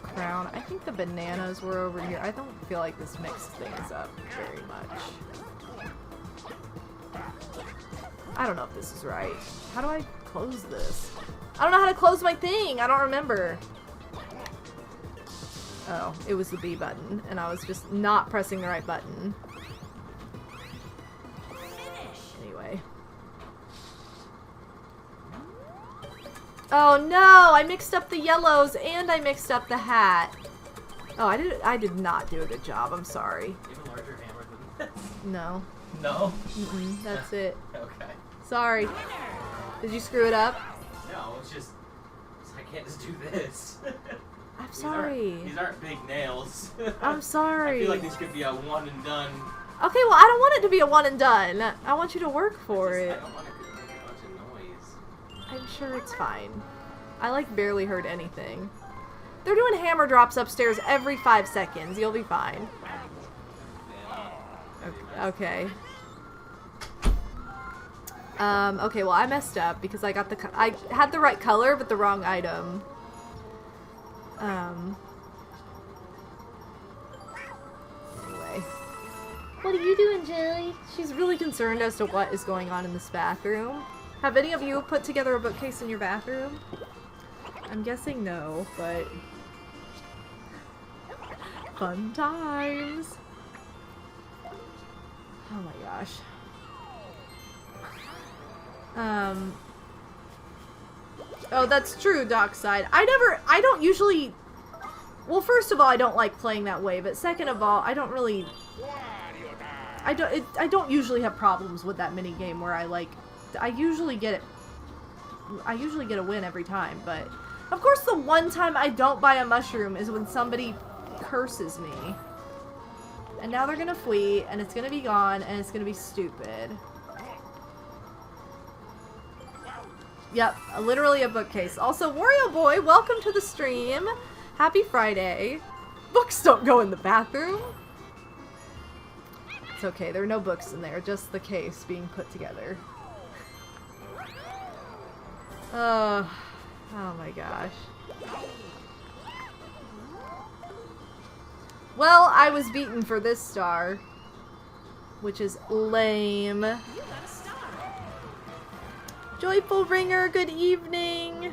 Crown. I think the bananas were over here. I don't feel like this mixed things up very much. I don't know if this is right. How do I close this? I don't know how to close my thing! I don't remember. Oh, it was the B button, and I was just not pressing the right button. Anyway. Oh no! I mixed up the yellows and I mixed up the hat. Oh, I did not do a good job. I'm sorry. You have a larger hammer than this? No. No? That's it. Okay. Sorry. Did you screw it up? No, it's just I can't just do this. I'm sorry. These aren't big nails. I'm sorry. I feel like these could be a one and done. Okay, well, I don't want it to be a one and done. I want you to work for it. I don't want it to make a bunch of noise. I'm sure it's fine. I, like, barely heard anything. They're doing hammer drops upstairs every 5 seconds. You'll be fine. Okay. Okay, well, I messed up because I got I had the right color, but the wrong item. Anyway. What are you doing, Jelly? She's really concerned as to what is going on in this bathroom. Have any of you put together a bookcase in your bathroom? I'm guessing no, but... Fun times! Oh my gosh. Oh, that's true, Dockside. I don't usually... Well, first of all, I don't like playing that way, but second of all, I don't really... I don't usually have problems with that mini game where I usually get a win every time, but... Of course, the one time I don't buy a mushroom is when somebody curses me. And now they're gonna flee, and it's gonna be gone, and it's gonna be stupid. Yep, literally a bookcase. Also, Wario Boy, welcome to the stream. Happy Friday. Books don't go in the bathroom. It's okay, there are no books in there, just the case being put together. Oh my gosh. Well, I was beaten for this star, which is lame. Joyful Ringer, good evening.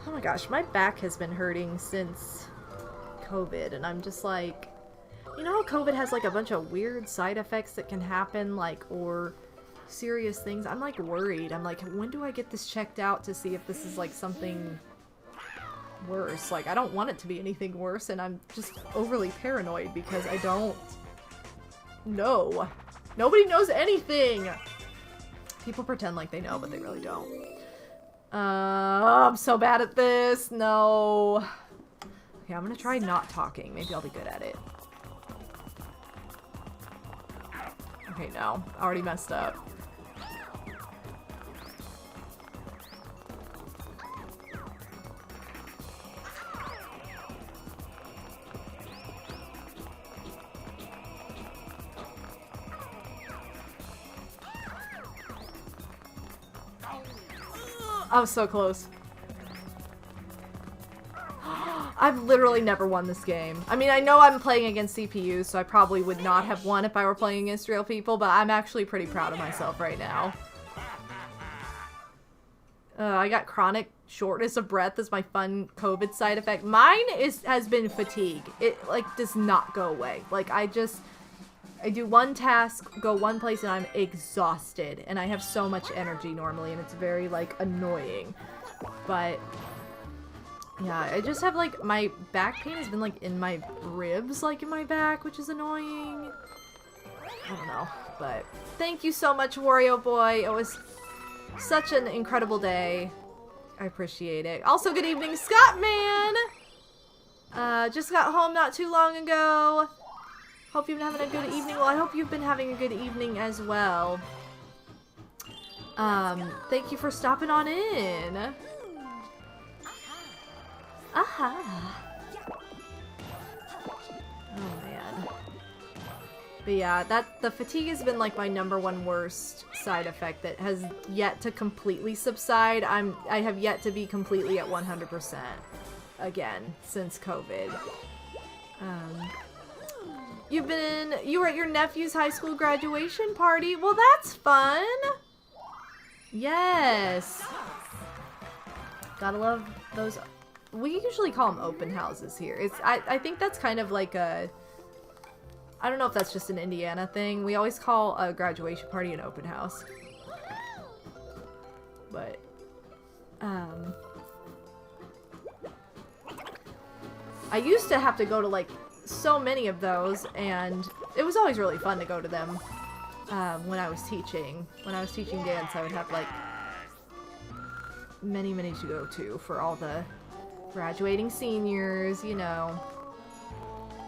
Oh my gosh, my back has been hurting since COVID, and I'm just like, you know how COVID has like a bunch of weird side effects that can happen, like, or serious things? I'm like worried. I'm like, when do I get this checked out to see if this is like something worse? Like, I don't want it to be anything worse, and I'm just overly paranoid because I don't know. Nobody knows anything. People pretend like they know, but they really don't. I'm so bad at this. No. Okay, I'm gonna try not talking. Maybe I'll be good at it. Okay, no. I already messed up. I was so close. I've literally never won this game. I mean, I know I'm playing against CPUs, so I probably would not have won if I were playing against real people, but I'm actually pretty proud of myself right now. I got chronic shortness of breath as my fun COVID side effect. Mine has been fatigue. It, like, does not go away. Like, I do one task, go one place, and I'm exhausted. And I have so much energy normally, and it's very, like, annoying. But, yeah, I just have, like, my back pain has been, like, in my ribs, like, in my back, which is annoying. I don't know, but thank you so much, Wario Boy. It was such an incredible day. I appreciate it. Also, good evening, Scott Man! Just got home not too long ago. Hope you've been having a good evening. Well, I hope you've been having a good evening as well. Thank you for stopping on in. Aha. Oh man. But yeah, the fatigue has been like my #1 worst side effect that has yet to completely subside. I have yet to be completely at 100% again since COVID. You were at your nephew's high school graduation party. Well, that's fun. Yes. Gotta love those. We usually call them open houses here. I think that's kind of like a, I don't know if that's just an Indiana thing. We always call a graduation party an open house. But, I used to have to go to like so many of those, and it was always really fun to go to them. When I was teaching dance, I would have like many to go to for all the graduating seniors, you know,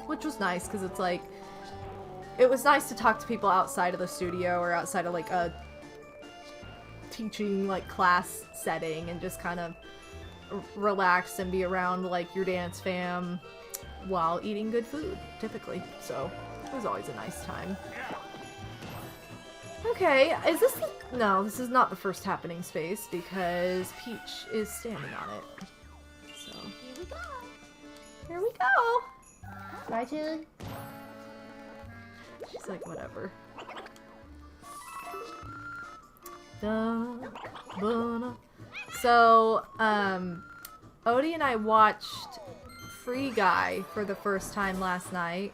which was nice because it's like, it was nice to talk to people outside of the studio or outside of like a teaching like class setting and just kind of relax and be around like your dance fam while eating good food, typically. So it was always a nice time. Okay, is this the... No, this is not the first happening space because Peach is standing on it. So, here we go. Here we go. Bye, Toon. She's like, whatever. So, Odie and I watched Free Guy for the first time last night,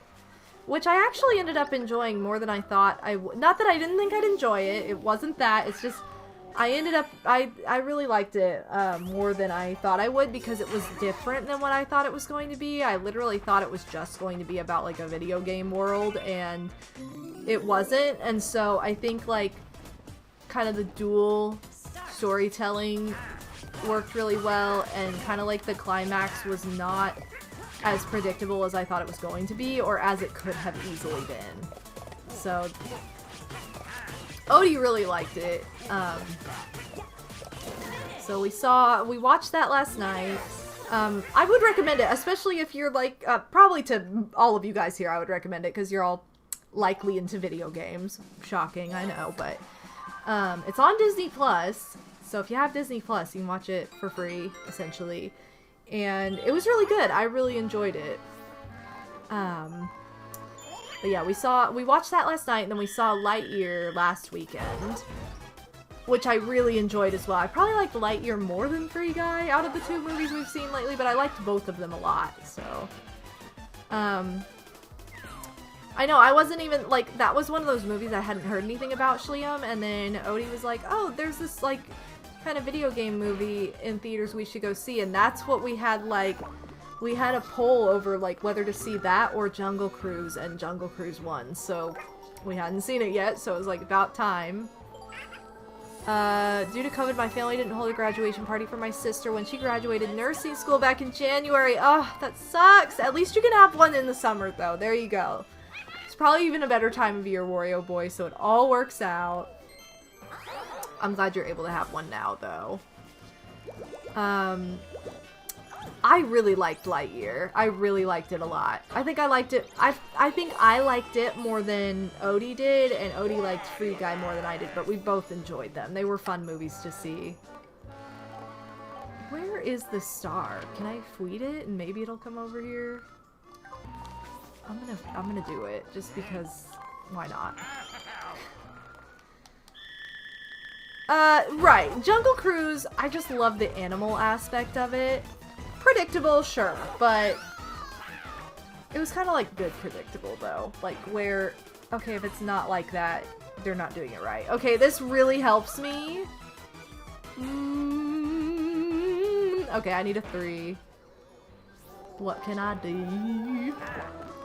which I actually ended up enjoying more than I thought I would. Not that I didn't think I'd enjoy it. It wasn't that. It's just I really liked it more than I thought I would because it was different than what I thought it was going to be. I literally thought it was just going to be about like a video game world, and it wasn't. And so I think like kind of the dual storytelling worked really well, and kind of like the climax was not as predictable as I thought it was going to be, or as it could have easily been. So Odie really liked it. So we watched that last night. I would recommend it, especially if you're like, probably to all of you guys here, I would recommend it because you're all likely into video games. Shocking, I know, but it's on Disney Plus. So if you have Disney Plus, you can watch it for free, essentially. And it was really good. I really enjoyed it. But yeah, we watched that last night, and then we saw Lightyear last weekend, which I really enjoyed as well. I probably liked Lightyear more than Free Guy out of the two movies we've seen lately, but I liked both of them a lot, so. I know, I wasn't even, like, that was one of those movies I hadn't heard anything about, Shliam, and then Odie was like, oh, there's this, like, kind of video game movie in theaters we should go see, and that's what we had, like, we had a poll over, like, whether to see that or Jungle Cruise, and Jungle Cruise won, so we hadn't seen it yet, so it was, like, about time. Due to COVID, my family didn't hold a graduation party for my sister when she graduated nursing school back in January. Oh, that sucks! At least you can have one in the summer, though. There you go. It's probably even a better time of year, Wario Boy, so it all works out. I'm glad you're able to have one now, though. I really liked Lightyear. I really liked it a lot. I think I liked it. I think I liked it more than Odie did, and Odie liked Free Guy more than I did, but we both enjoyed them. They were fun movies to see. Where is the star? Can I tweet it and maybe it'll come over here? I'm gonna do it just because why not? Right. Jungle Cruise, I just love the animal aspect of it. Predictable, sure, but it was kind of like good predictable though. Like where, okay, if it's not like that, they're not doing it right. Okay, this really helps me. Okay, I need a 3. What can I do?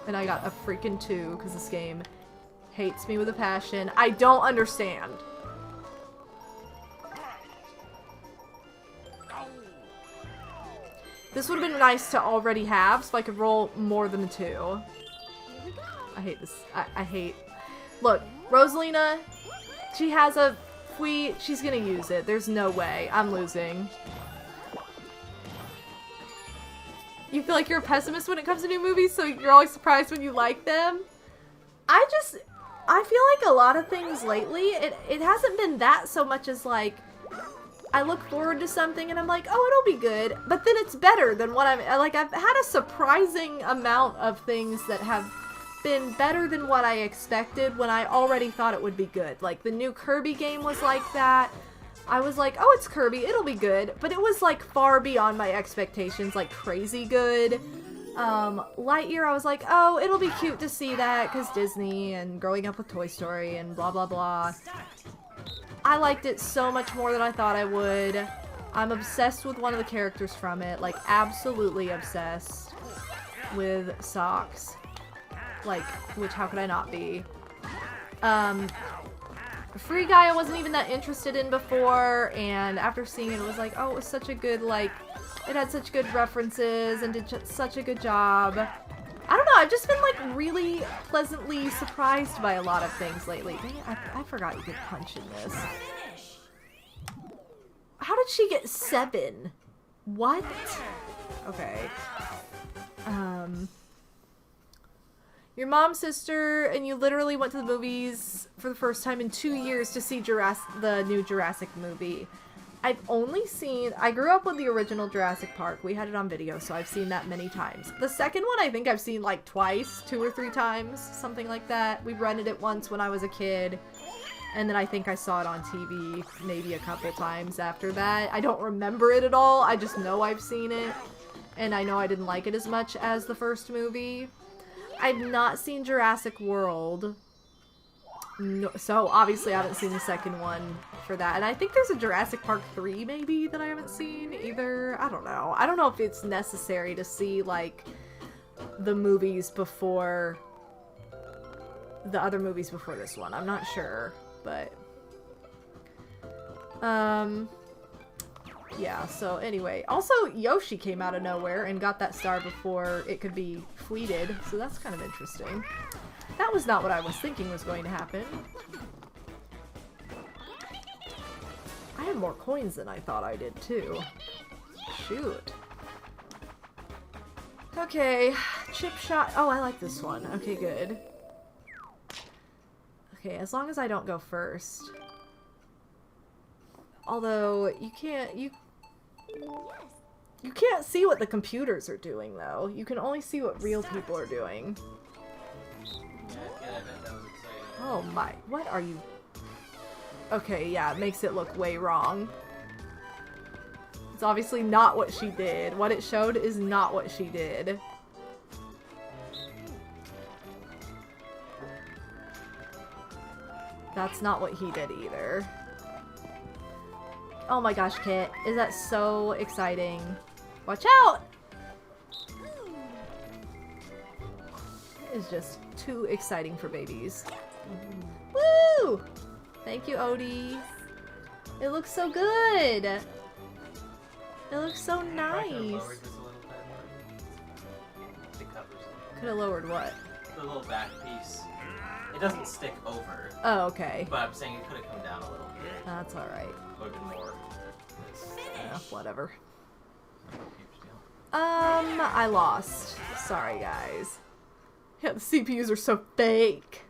And I got a freaking 2 because this game hates me with a passion. I don't understand. This would have been nice to already have, so I could roll more than a 2. I hate this. I hate... Look, Rosalina, she has a she's gonna use it. There's no way. I'm losing. You feel like you're a pessimist when it comes to new movies, so you're always surprised when you like them? I feel like a lot of things lately, it hasn't been that so much as like, I look forward to something and I'm like, oh, it'll be good, but then it's better than what I've had a surprising amount of things that have been better than what I expected when I already thought it would be good. Like, the new Kirby game was like that. I was like, oh, it's Kirby, it'll be good, but it was like far beyond my expectations, like crazy good. Lightyear, I was like, oh, it'll be cute to see that, because Disney and growing up with Toy Story and blah, blah, blah. I liked it so much more than I thought I would. I'm obsessed with one of the characters from it, like, absolutely obsessed with Socks. Like, which, how could I not be? Free Guy I wasn't even that interested in before, and after seeing it, it was like, oh, it was such a good, like, it had such good references and did such a good job. I don't know, I've just been, like, really pleasantly surprised by a lot of things lately. Dang it, I forgot you could punch in this. How did she get 7? What? Okay. Your mom's sister, and you literally went to the movies for the first time in 2 years to see the new Jurassic movie. I've only seen... I grew up with the original Jurassic Park. We had it on video, so I've seen that many times. The second one I think I've seen like twice, 2 or 3 times, something like that. We rented it once when I was a kid, and then I think I saw it on TV maybe a couple times after that. I don't remember it at all. I just know I've seen it, and I know I didn't like it as much as the first movie. I've not seen Jurassic World, no, so obviously I haven't seen the second one for that. And I think there's a Jurassic Park 3 maybe that I haven't seen either. I don't know. I don't know if it's necessary to see, like, the movies before the other movies before this one. I'm not sure, but yeah, so anyway. Also, Yoshi came out of nowhere and got that star before it could be fleeted, so that's kind of interesting. That was not what I was thinking was going to happen. I had more coins than I thought I did, too. Shoot. Okay, chip shot. Oh, I like this one. Okay, good. Okay, as long as I don't go first. Although, you can't see what the computers are doing, though. You can only see what real people are doing. Oh my, what are you... Okay, yeah, it makes it look way wrong. It's obviously not what she did. What it showed is not what she did. That's not what he did either. Oh my gosh, Kit. Is that so exciting? Watch out! It is just too exciting for babies. Woo! Thank you, Odie. It looks so good. It looks so nice. Could have lowered what? The little back piece. It doesn't stick over. Oh, okay. But I'm saying it could have come down a little bit. That's alright. Would have been more. Whatever. I lost. Sorry, guys. Yeah, the CPUs are so fake.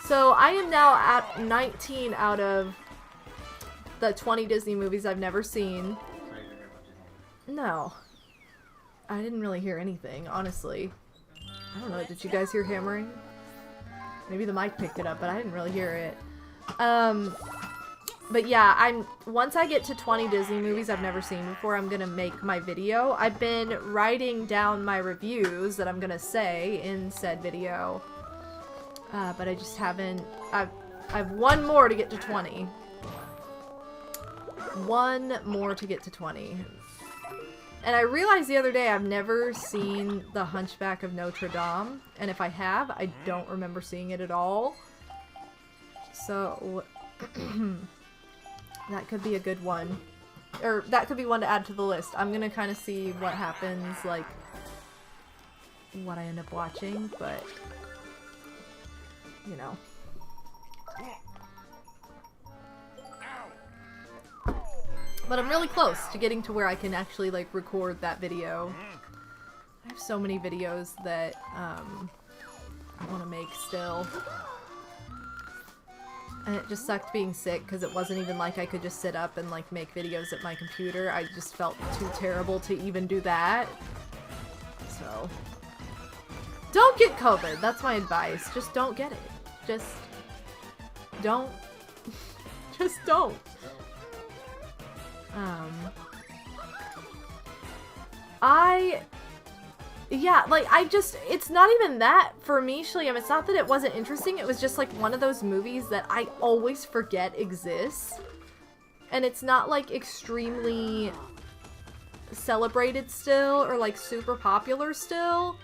So, I am now at 19 out of the 20 Disney movies I've never seen. No. I didn't really hear anything, honestly. I don't know, did you guys hear hammering? Maybe the mic picked it up, but I didn't really hear it. But yeah, once I get to 20 Disney movies I've never seen before, I'm gonna make my video. I've been writing down my reviews that I'm gonna say in said video. But I just haven't... I've one more to get to 20. One more to get to 20. And I realized the other day I've never seen The Hunchback of Notre Dame. And if I have, I don't remember seeing it at all. So... that could be a good one. Or, that could be one to add to the list. I'm gonna kind of see what happens, like... what I end up watching, but... you know. But I'm really close to getting to where I can actually, like, record that video. I have so many videos that, I want to make still. And it just sucked being sick, because it wasn't even like I could just sit up and, like, make videos at my computer. I just felt too terrible to even do that. So... don't get COVID. That's my advice. Just don't get it. Just... don't. Just don't. Yeah, like, it's not even that for me, Shliam. It's not that it wasn't interesting. It was just, like, one of those movies that I always forget exists. And it's not, like, extremely celebrated still, or, like, super popular still.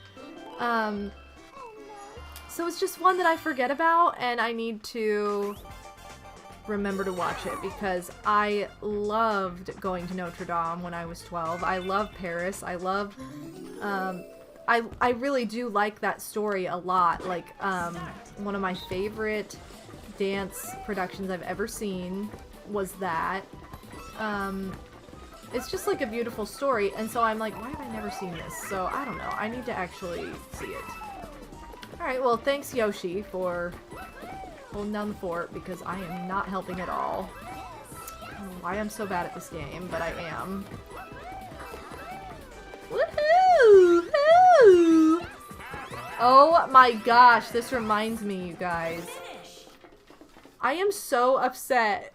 So it's just one that I forget about, and I need to remember to watch it, because I loved going to Notre Dame when I was 12. I love Paris. I love, I really do like that story a lot. Like, one of my favorite dance productions I've ever seen was that. It's just like a beautiful story, and so I'm like, why have I never seen this? So, I don't know. I need to actually see it. Alright, well, thanks, Yoshi, for holding down the fort, because I am not helping at all. I don't know why I'm so bad at this game, but I am. Woohoo! Woo! Oh my gosh, this reminds me, you guys. I am so upset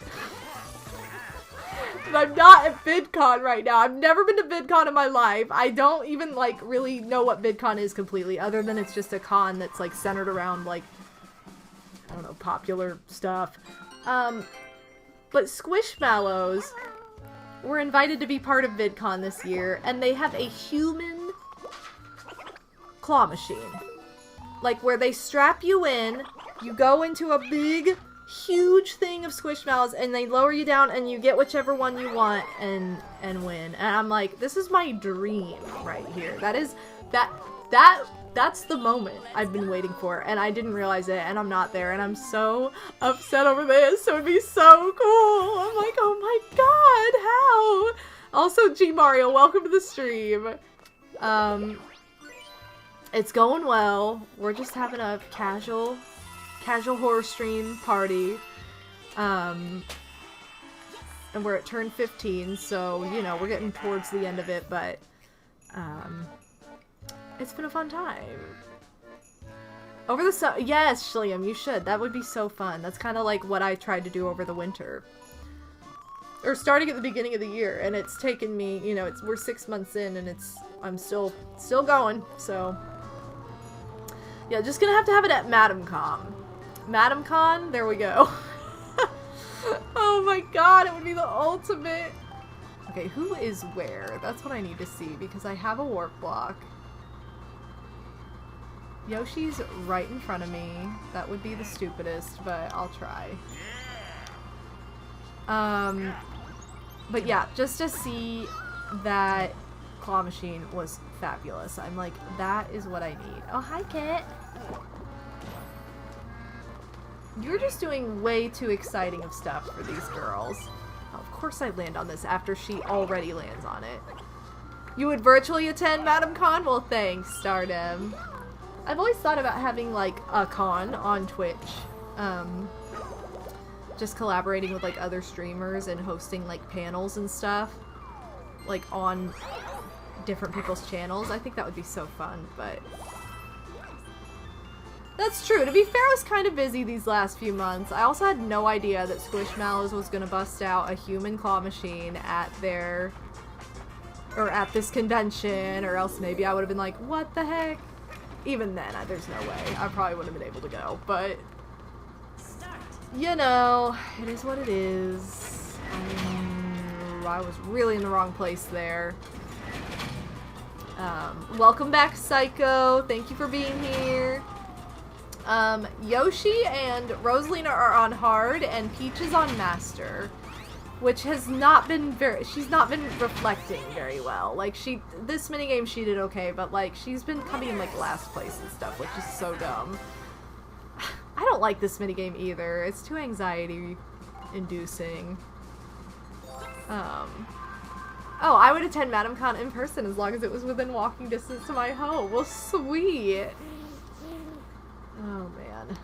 that I'm not at VidCon right now. I've never been to VidCon in my life. I don't even, like, really know what VidCon is completely, other than it's just a con that's, like, centered around, like, I don't know, popular stuff. But Squishmallows were invited to be part of VidCon this year, and they have a human claw machine. Like, where they strap you in, you go into a big, huge thing of Squishmallows, and they lower you down, and you get whichever one you want, and win. And I'm like, this is my dream right here. That's the moment I've been waiting for, and I didn't realize it, and I'm not there, and I'm so upset over this. So it'd be so cool. I'm like, oh my god, how? Also, G Mario, welcome to the stream. It's going well. We're just having a casual horror stream party. And we're at turn 15, so, you know, we're getting towards the end of it, but, it's been a fun time. Over the yes, Shliam, you should. That would be so fun. That's kind of like what I tried to do over the winter. Or starting at the beginning of the year, and it's taken me, you know, we're 6 months in, and I'm still going, so. Yeah, just gonna have to have it at MadameCon. MadameCon, there we go. Oh my god, it would be the ultimate. Okay, who is where? That's what I need to see, because I have a warp block. Yoshi's right in front of me. That would be the stupidest, but I'll try. But yeah, just to see that claw machine was fabulous. I'm like, that is what I need. Oh, hi, Kit. You're just doing way too exciting of stuff for these girls. Oh, of course I land on this after she already lands on it. You would virtually attend MadameCon? Well, thanks, Stardom. I've always thought about having, like, a con on Twitch. Just collaborating with, like, other streamers and hosting, like, panels and stuff. Like, on different people's channels. I think that would be so fun, but... That's true. To be fair, I was kind of busy these last few months. I also had no idea that Squishmallows was going to bust out a human claw machine at their... or at this convention, or else maybe I would have been like, what the heck? Even then, there's no way. I probably wouldn't have been able to go, but... You know, it is what it is. I was really in the wrong place there. Welcome back, Psycho. Thank you for being here. Yoshi and Rosalina are on hard, and Peach is on master. Which has not been she's not been reflecting very well. Like, this minigame she did okay, but, like, she's been coming in, like, last place and stuff, which is so dumb. I don't like this minigame either. It's too anxiety-inducing. Oh, I would attend MadameCon in person as long as it was within walking distance to my home. Well, sweet. Oh, man.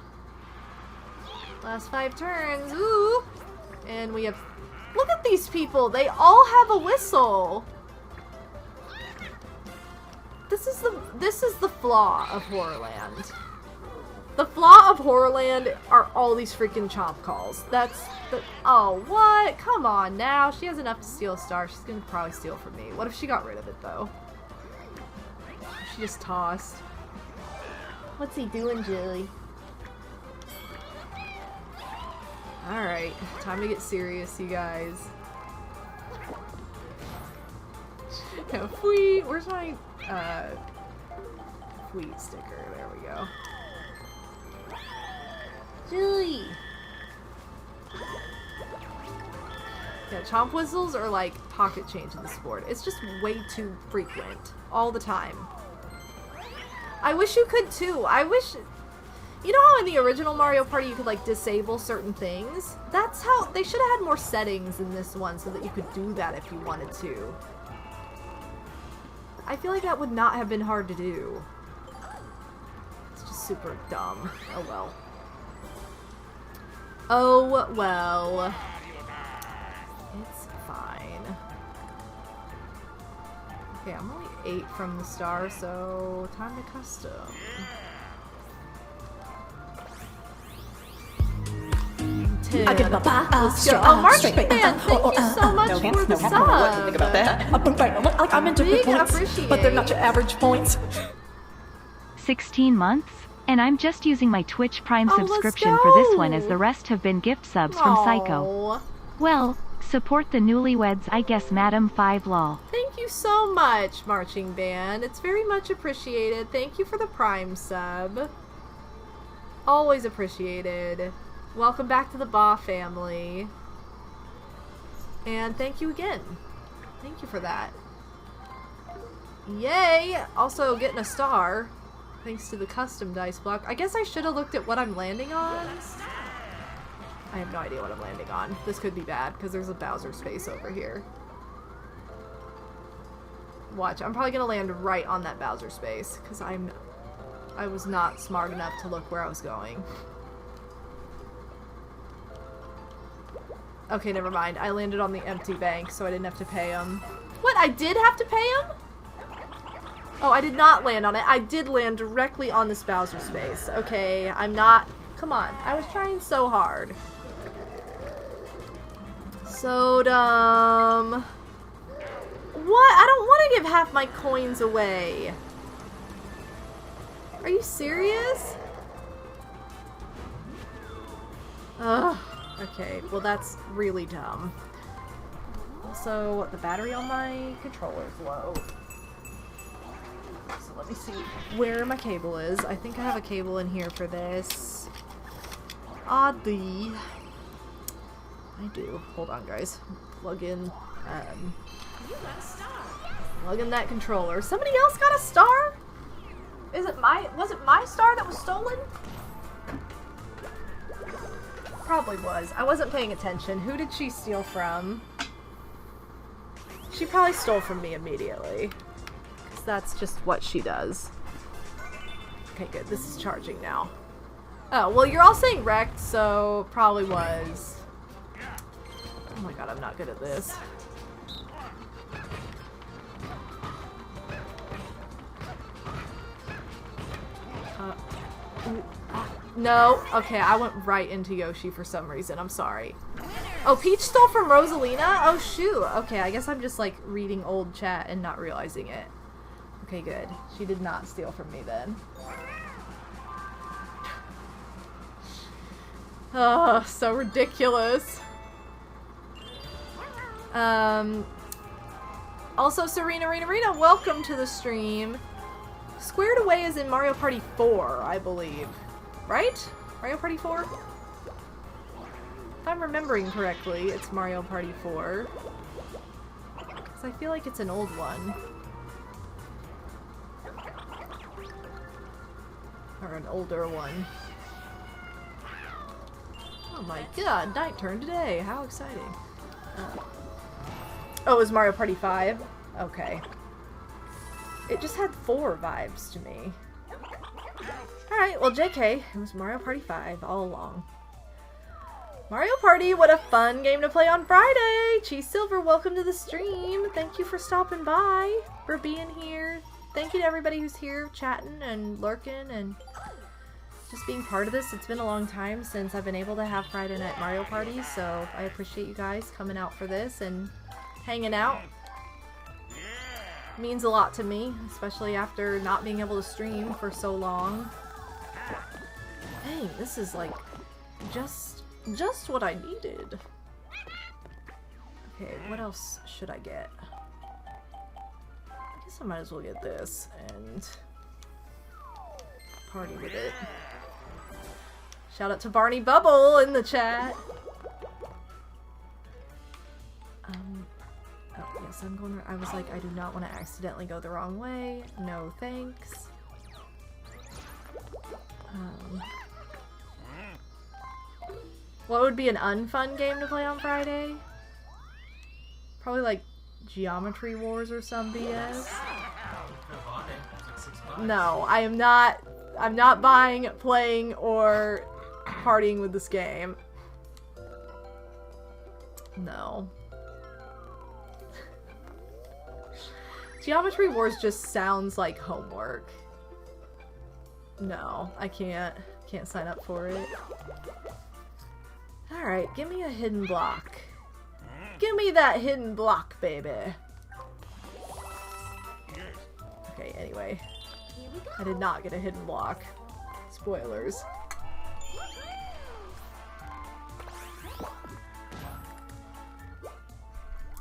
Last 5 turns. Ooh. And we have... Look at these people. They all have a whistle. This is the flaw of Horrorland. The flaw of Horrorland are all these freaking chomp calls. That's the... Oh, what? Come on now. She has enough to steal a star. She's gonna probably steal from me. What if she got rid of it, though? She just tossed. What's he doing, Julie? Alright. Time to get serious, you guys. Fwee! Where's my, Fwee sticker? There we go. Julie! Yeah, chomp whistles are like pocket change in this sport. It's just way too frequent. All the time. I wish you could too. I wish... You know how in the original Mario Party you could like disable certain things? That's how... They should have had more settings in this one so that you could do that if you wanted to. I feel like that would not have been hard to do. It's just super dumb. Oh well. Oh, well. It's fine. Okay, I'm only 8 from the star, so time to custom. I give a bye. Let's go. Oh, Marching Man, thank you so much No for hands, the no hands. I don't know what to sub. think about that. Like I'm into Big points, but they're not your average points. 16 months? And I'm just using my Twitch Prime Oh, let's subscription for this one go. as the rest have been gift subs from Psycho. Aw. Well, support the newlyweds I guess Madam 5 lol. Thank you so much, Marching Band. It's very much appreciated. Thank you for the Prime sub. Always appreciated. Welcome back to the Ba family. And thank you again. Thank you for that. Yay! Also getting a star. Thanks to the custom dice block. I guess I should have looked at what I'm landing on. I have no idea what I'm landing on. This could be bad because there's a Bowser space over here. Watch, I'm probably gonna land right on that Bowser space because I was not smart enough to look where I was going. Okay, never mind. I landed on the empty bank, so I didn't have to pay him. What? I did have to pay him? Oh, I did not land on it. I did land directly on this Bowser space. Okay, I'm not... Come on. I was trying so hard. So dumb. What? I don't want to give half my coins away. Are you serious? Ugh. Okay, well that's really dumb. Also, the battery on my controller is low. So let me see where my cable is. I think I have a cable in here for this. Oddly. I do. Hold on, guys. Plug in, plug in that controller. Somebody else got a star? Was it my star that was stolen? Probably was. I wasn't paying attention. Who did she steal from? She probably stole from me immediately. Because that's just what she does. Okay, good. This is charging now. Oh, well, you're all saying wrecked, so probably was. Oh my god, I'm not good at this. No. Okay, I went right into Yoshi for some reason. I'm sorry. Oh, Peach stole from Rosalina? Oh, shoot. Okay, I guess I'm just, like, reading old chat and not realizing it. Okay, good. She did not steal from me then. Oh, so ridiculous. Also, Serena, welcome to the stream. Squared Away is in Mario Party 4, I believe. Right? Mario Party 4? If I'm remembering correctly, it's Mario Party 4. Because I feel like it's an old one. Or an older one. Oh my god, night turn today. How exciting. Oh, it was Mario Party 5? Okay. It just had 4 vibes to me. Alright, well JK, it was Mario Party 5 all along. Mario Party, what a fun game to play on Friday! Cheese Silver, welcome to the stream. Thank you for stopping by, for being here. Thank you to everybody who's here chatting and lurking and just being part of this. It's been a long time since I've been able to have Friday Night Mario Party, so I appreciate you guys coming out for this and hanging out. It means a lot to me, especially after not being able to stream for so long. Dang, this is like just what I needed. Okay, what else should I get? I guess I might as well get this and party with it. Shout out to Barney Bubble in the chat. Oh yes, I'm going. I was like, I do not want to accidentally go the wrong way. No thanks. What would be an unfun game to play on Friday? Probably like Geometry Wars or some BS. No, I am not. I'm not buying, playing, or partying with this game. No. Geometry Wars just sounds like homework. No, I can't sign up for it. Alright, give me a hidden block. Give me that hidden block, baby. Okay, anyway. I did not get a hidden block. Spoilers.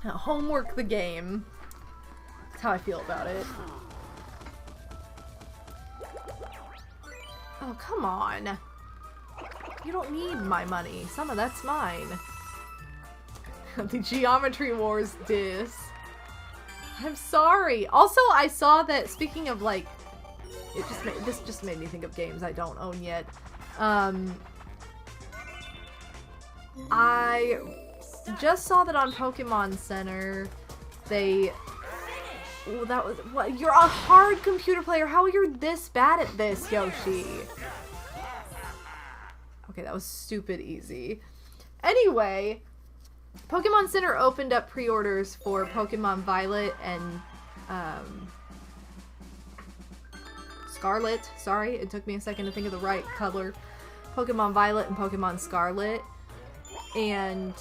Now, homework the game. That's how I feel about it. Oh, come on. You don't need my money. Some of that's mine. The Geometry Wars diss. I'm sorry. Also, I saw that, speaking of like, this just made me think of games I don't own yet. I just saw that on Pokemon Center, they... Ooh, that was... What? You're a hard computer player. How are you this bad at this, Yoshi? Okay, that was stupid easy. Anyway, Pokemon Center opened up pre-orders for Pokemon Violet and Scarlet. Sorry, it took me a second to think of the right color. Pokemon Violet and Pokemon Scarlet. And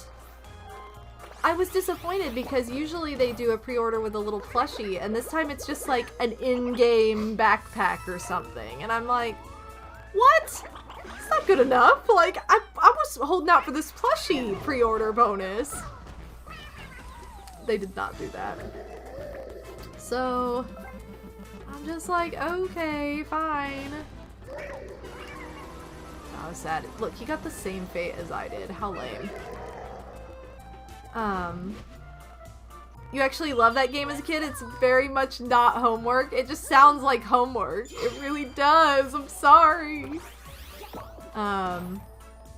I was disappointed because usually they do a pre-order with a little plushie, and this time it's just like an in-game backpack or something. And I'm like, what? It's not good enough. Like, I was holding out for this plushie pre-order bonus. They did not do that. So, I'm just like, okay, fine. I was sad. Look, he got the same fate as I did. How lame. You actually love that game as a kid? It's very much not homework. It just sounds like homework. It really does. I'm sorry.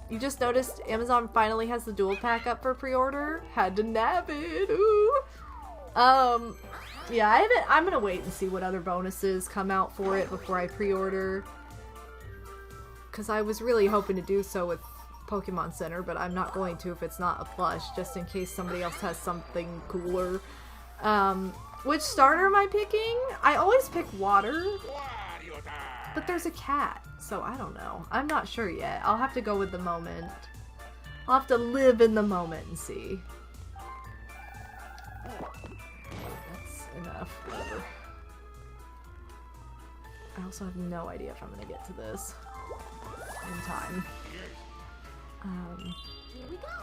You just noticed Amazon finally has the dual pack up for pre-order. Had to nab it. Ooh. Yeah, I'm gonna wait and see what other bonuses come out for it before I pre-order. Because I was really hoping to do so with Pokemon Center, but I'm not going to if it's not a plush, just in case somebody else has something cooler. Which starter am I picking? I always pick water, but there's a cat, so I don't know. I'm not sure yet. I'll have to go with the moment. I'll have to live in the moment and see. That's enough. Whatever. I also have no idea if I'm gonna get to this in time.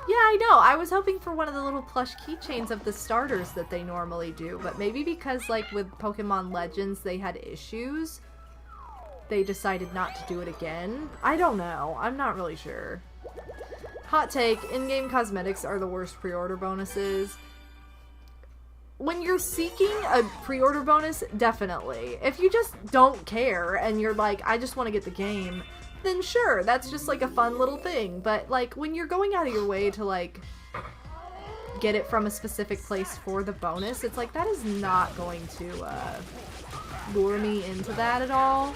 Yeah, I know. I was hoping for one of the little plush keychains of the starters that they normally do, but maybe because, like, with Pokemon Legends they had issues, they decided not to do it again. I don't know. I'm not really sure. Hot take, in-game cosmetics are the worst pre-order bonuses. When you're seeking a pre-order bonus, definitely. If you just don't care and you're like, I just want to get the game, then sure, that's just like a fun little thing. But like when you're going out of your way to like get it from a specific place for the bonus, it's like that is not going to lure me into that at all.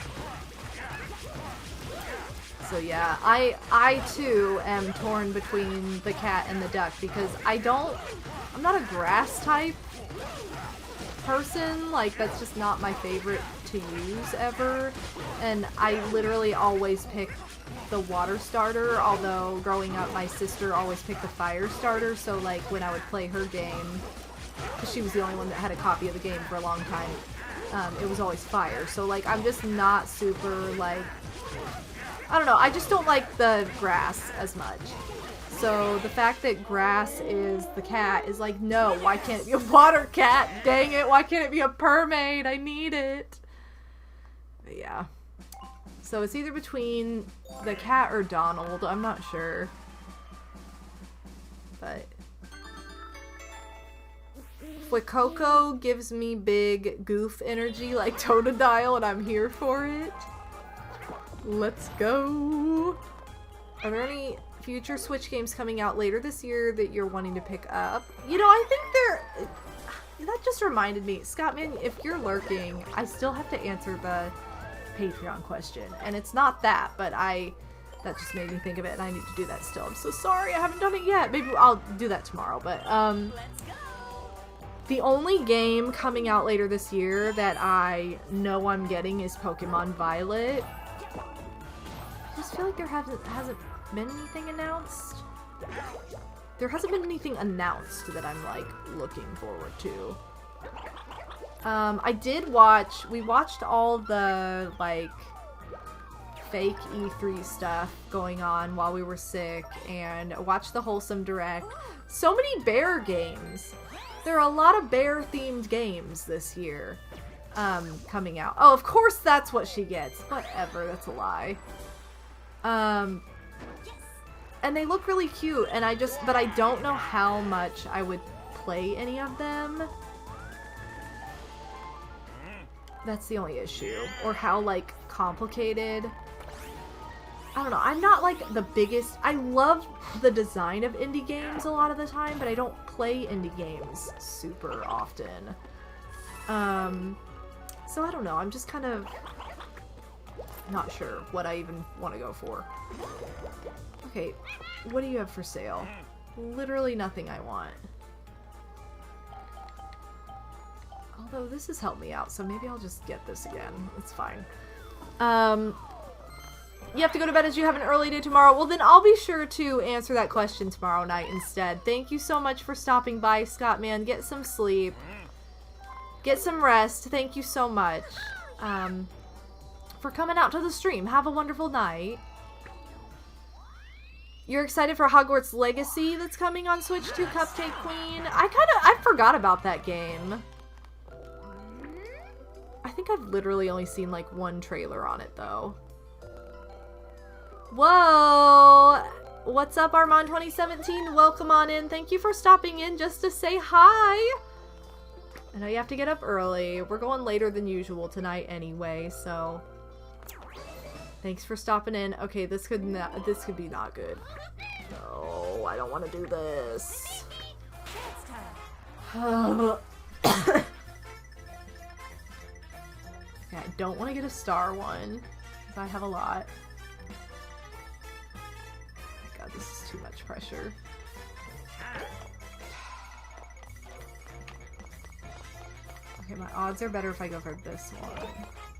So yeah, I too am torn between the cat and the duck because I'm not a grass type person. Like, that's just not my favorite to use ever. And I literally always pick the water starter, although growing up my sister always picked the fire starter, so like when I would play her game, because she was the only one that had a copy of the game for a long time, it was always fire. So like I'm just not super like, I don't know, I just don't like the grass as much. So the fact that grass is the cat is like, no, why can't it be a water cat? Dang it, why can't it be a permaid? I need it. But yeah. So it's either between the cat or Donald, I'm not sure. But Fuecoco gives me big goof energy like Totodile, and I'm here for it. Let's go. Are there any future Switch games coming out later this year that you're wanting to pick up? You know, I think that just reminded me, Scottman, if you're lurking, I still have to answer the Patreon question, and it's not that, but that just made me think of it, and I need to do that still. I'm so sorry, I haven't done it yet. Maybe I'll do that tomorrow, but the only game coming out later this year that I know I'm getting is Pokemon Violet. I just feel like there hasn't been anything announced. There hasn't been anything announced that I'm like looking forward to. We watched all the like fake E3 stuff going on while we were sick, and watched the Wholesome Direct. So many bear games. There are a lot of bear themed games this year coming out. Oh, of course that's what she gets. Whatever, that's a lie. And they look really cute, and but I don't know how much I would play any of them. That's the only issue. Or how, like, complicated. I don't know. I'm not, like, the biggest... I love the design of indie games a lot of the time, but I don't play indie games super often. So I don't know. I'm just kind of not sure what I even want to go for. Okay, what do you have for sale? Literally nothing I want. Although this has helped me out, so maybe I'll just get this again. It's fine. You have to go to bed as you have an early day tomorrow. Well, then I'll be sure to answer that question tomorrow night instead. Thank you so much for stopping by, Scottman. Get some sleep. Get some rest. Thank you so much for coming out to the stream. Have a wonderful night. You're excited for Hogwarts Legacy that's coming on Switch 2, Cupcake Queen? I forgot about that game. I think I've literally only seen like one trailer on it though. Whoa! What's up, Armand2017? Welcome on in. Thank you for stopping in just to say hi. I know you have to get up early. We're going later than usual tonight anyway, so thanks for stopping in. Okay, this could be not good. No, I don't want to do this. Yeah, I don't want to get a star one, because I have a lot. God, this is too much pressure. Okay, my odds are better if I go for this one.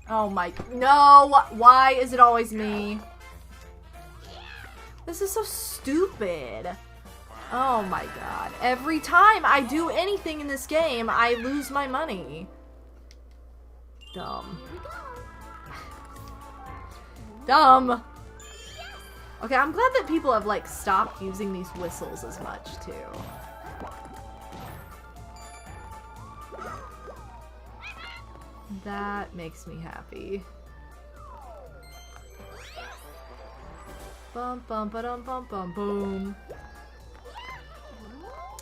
Oh my... No! Why is it always me? This is so stupid. Oh my god. Every time I do anything in this game, I lose my money. Dumb. Dumb! Okay, I'm glad that people have, like, stopped using these whistles as much, too. That makes me happy. Bum bum ba-dum bum bum boom.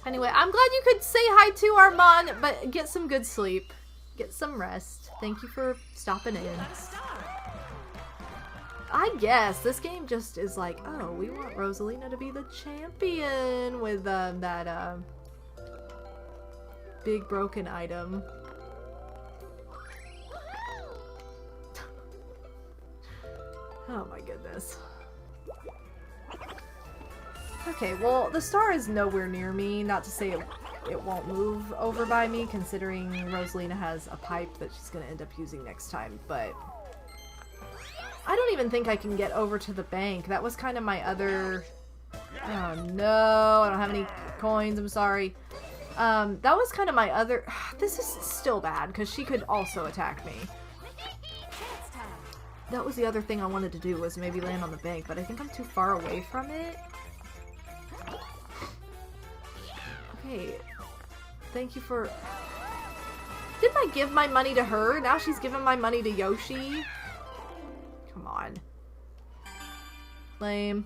Anyway, I'm glad you could say hi to Armand, but get some good sleep. Get some rest. Thank you for stopping in. I guess this game just is like, oh, we want Rosalina to be the champion with that Big broken item. Oh my goodness. Okay, well, the star is nowhere near me. Not to say it won't move over by me, considering Rosalina has a pipe that she's going to end up using next time, but I don't even think I can get over to the bank. That was kind of my other... Oh no, I don't have any coins, I'm sorry. That was kind of my other... This is still bad, because she could also attack me. That was the other thing I wanted to do, was maybe land on the bank, but I think I'm too far away from it. Okay. Thank you for... Didn't I give my money to her? Now she's giving my money to Yoshi? Come on. Lame.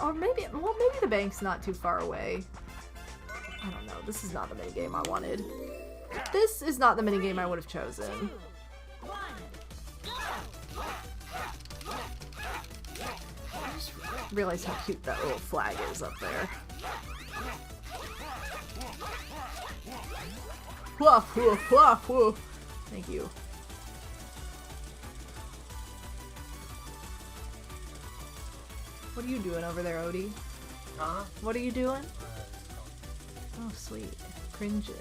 Or maybe... Well, maybe the bank's not too far away. I don't know. This is not the minigame I wanted. This is not the minigame I would have chosen. I just realized how cute that little flag is up there. Woof, woof, woof, woof. Thank you. What are you doing over there, Odie? Huh? What are you doing? Oh, sweet. Cringing.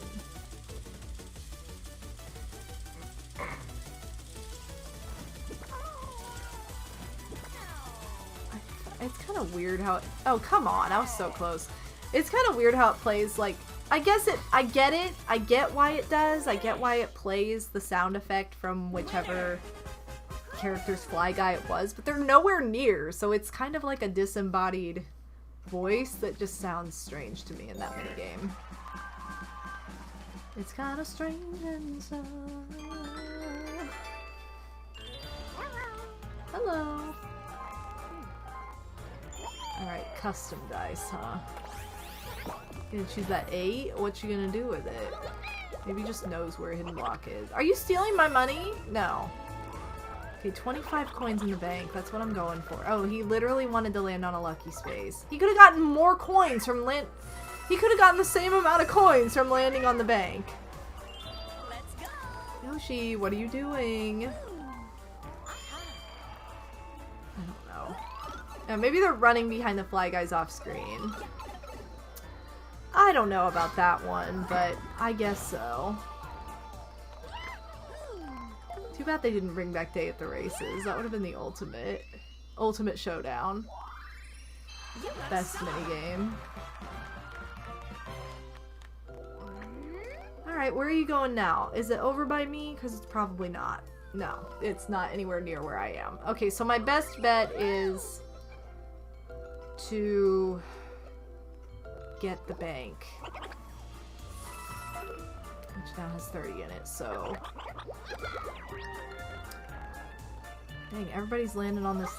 It's kind of weird how it... Oh, come on. I was so close. It's kind of weird how it plays, like... I guess it... I get it. I get why it does. I get why it plays the sound effect from whichever character's fly guy it was, but they're nowhere near, so it's kind of like a disembodied voice that just sounds strange to me in that minigame. It's kind of strange and so... Hello. Alright, custom dice, huh? You gonna choose that 8? What you gonna do with it? Maybe he just knows where Hidden Block is. Are you stealing my money? No. Okay, 25 coins in the bank. That's what I'm going for. Oh, he literally wanted to land on a lucky space. He could have gotten more coins from He could have gotten the same amount of coins from landing on the bank. Let's go. Yoshi, what are you doing? I don't know. Maybe they're running behind the fly guys off screen. I don't know about that one, but I guess so. Too bad they didn't bring back Day at the Races. That would have been the ultimate showdown. Best minigame. Alright, where are you going now? Is it over by me? Because it's probably not. No, it's not anywhere near where I am. Okay, so my best bet is to get the bank, which now has 30 in it, so... Dang, everybody's landing on this.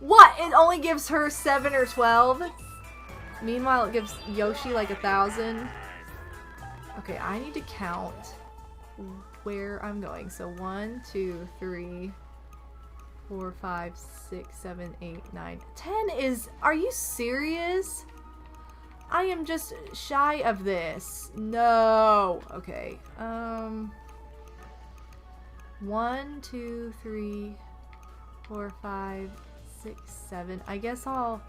What? It only gives her 7 or 12? Meanwhile, it gives Yoshi like 1,000. Okay, I need to count where I'm going. So 1, 2, 3, 4, 5, 6, 7, 8, 9, 10 is... Are you serious? I am just shy of this. No. Okay. 1, 2, 3, 4, 5, 6, 7. I guess I'll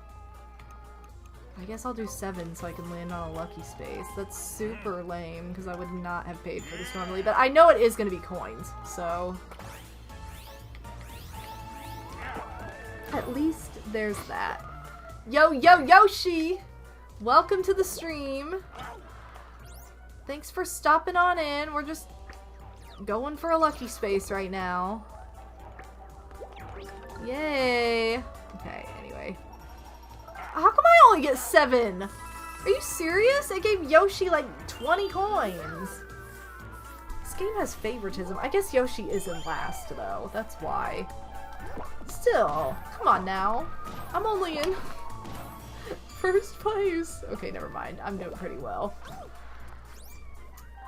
do 7 so I can land on a lucky space. That's super lame because I would not have paid for this normally, but I know it is going to be coins, so at least there's that. Yo, Yoshi! Welcome to the stream. Thanks for stopping on in. We're just going for a lucky space right now. Yay! Okay, anyway. How come I only get 7? Are you serious? It gave Yoshi like 20 coins. This game has favoritism. I guess Yoshi is in last though. That's why. Still, come on now. I'm only in first place. Okay, never mind. I'm doing pretty well.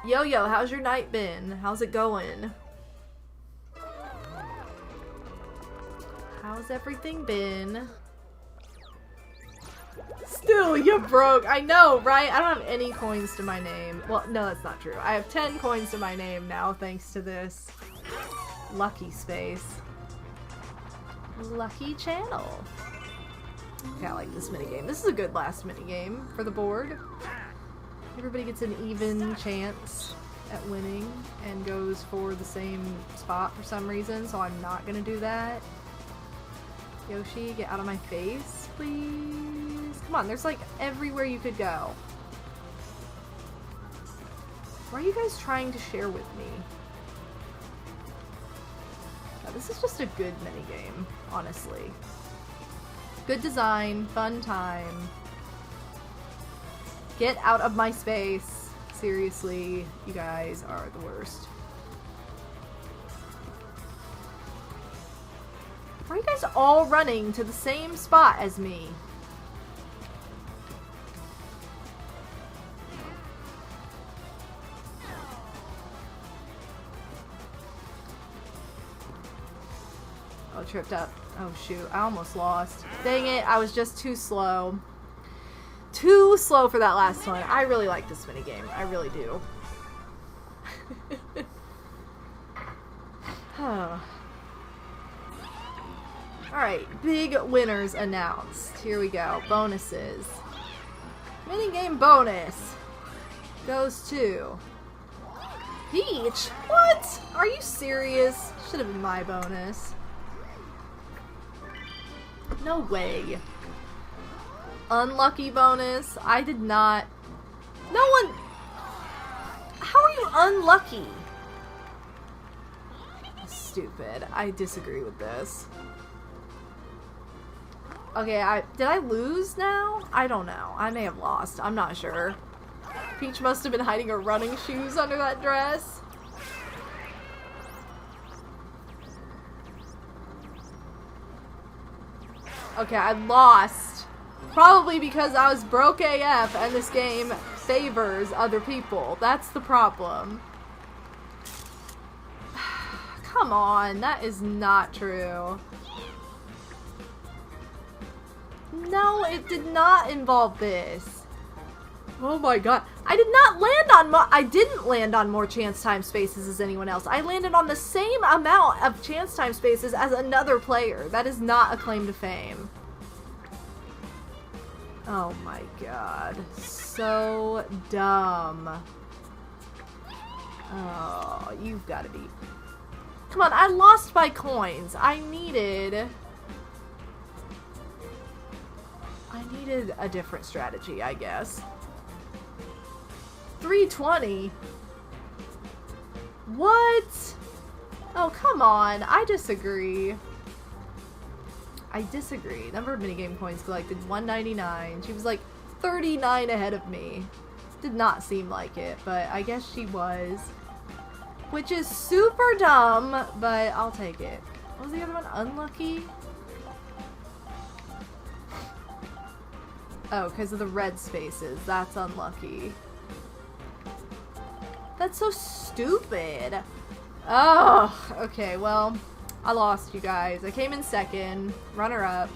Yo, how's your night been? How's it going? How's everything been? Still Still, you broke. I know, right? I don't have any coins to my name. Well, no, that's not true. I have 10 coins to my name now, thanks to this. Lucky space. Lucky channel. Okay, I like this minigame. This is a good last minigame for the board. Everybody gets an even chance at winning and goes for the same spot for some reason, so I'm not gonna do that. Yoshi, get out of my face, please. Come on, there's like everywhere you could go. Why are you guys trying to share with me? Yeah, this is just a good minigame, honestly. Good design, fun time. Get out of my space. Seriously, you guys are the worst. Why are you guys all running to the same spot as me? Oh, tripped up. Oh shoot, I almost lost. Dang it, I was just too slow. Too slow for that last one. I really like this minigame. I really do. Alright, big winners announced. Here we go. Bonuses. Minigame bonus goes to Peach. What? Are you serious? Should have been my bonus. No way. Unlucky bonus. I did not. No one. How are you unlucky? Stupid. I disagree with this. Okay, did I lose now? I don't know. I may have lost. I'm not sure. Peach must have been hiding her running shoes under that dress. Okay, I lost. Probably because I was broke AF and this game favors other people. That's the problem. Come on, that is not true. No, it did not involve this. Oh my god. I did not land on I didn't land on more chance time spaces as anyone else. I landed on the same amount of chance time spaces as another player. That is not a claim to fame. Oh my god. So dumb. Oh, you've got to be... Come on, I lost my coins. I needed a different strategy, I guess. 320? What? Oh, come on. I disagree. I disagree. Number of minigame coins collected, 199. She was like 39 ahead of me. Did not seem like it, but I guess she was. Which is super dumb, but I'll take it. What was the other one? Unlucky? Oh, because of the red spaces. That's unlucky. That's so stupid. Oh, okay, well, I lost, you guys. I came in second. Runner up.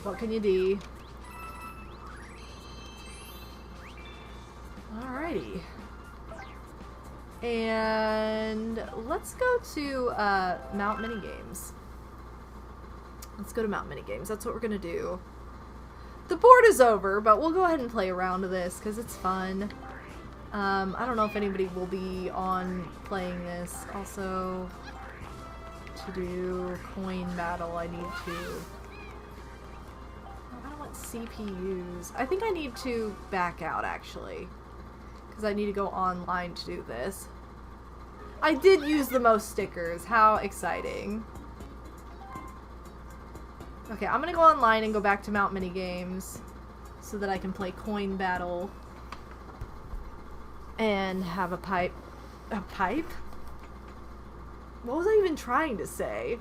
What can you do? Alrighty. And let's go to Mount Minigames. Let's go to Mount Minigames. That's what we're gonna do. The board is over, but we'll go ahead and play around with this because it's fun. I don't know if anybody will be on playing this. Also, to do coin battle, I need to... I don't want CPUs. I think I need to back out, actually. Because I need to go online to do this. I did use the most stickers. How exciting. Okay, I'm gonna go online and go back to Mount Minigames so that I can play coin battle and have a pipe. A pipe? What was I even trying to say?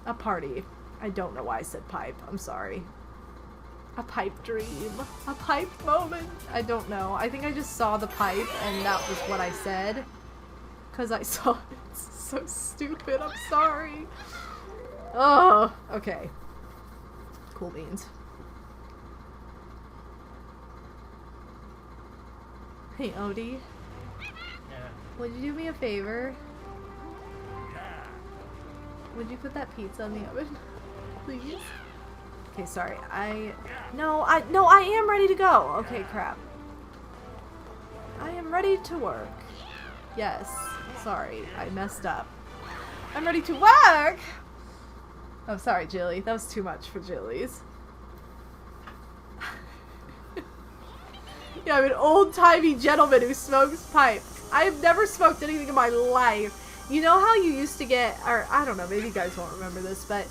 A party. I don't know why I said pipe. I'm sorry. A pipe dream. A pipe moment. I don't know. I think I just saw the pipe and that was what I said. Because I saw it. It's so stupid. I'm sorry. Oh, okay. Cool beans. Hey, Odie. Yeah. Would you do me a favor? Would you put that pizza in the oven? Please? Okay, sorry. No, I am ready to go. Okay, crap. I am ready to work. Yes. Sorry, I messed up. I'm ready to work! Oh, sorry, Jilly. That was too much for Jilly's. Yeah, I'm an old-timey gentleman who smokes pipe. I have never smoked anything in my life. You know how you used to get, or I don't know, maybe you guys won't remember this, but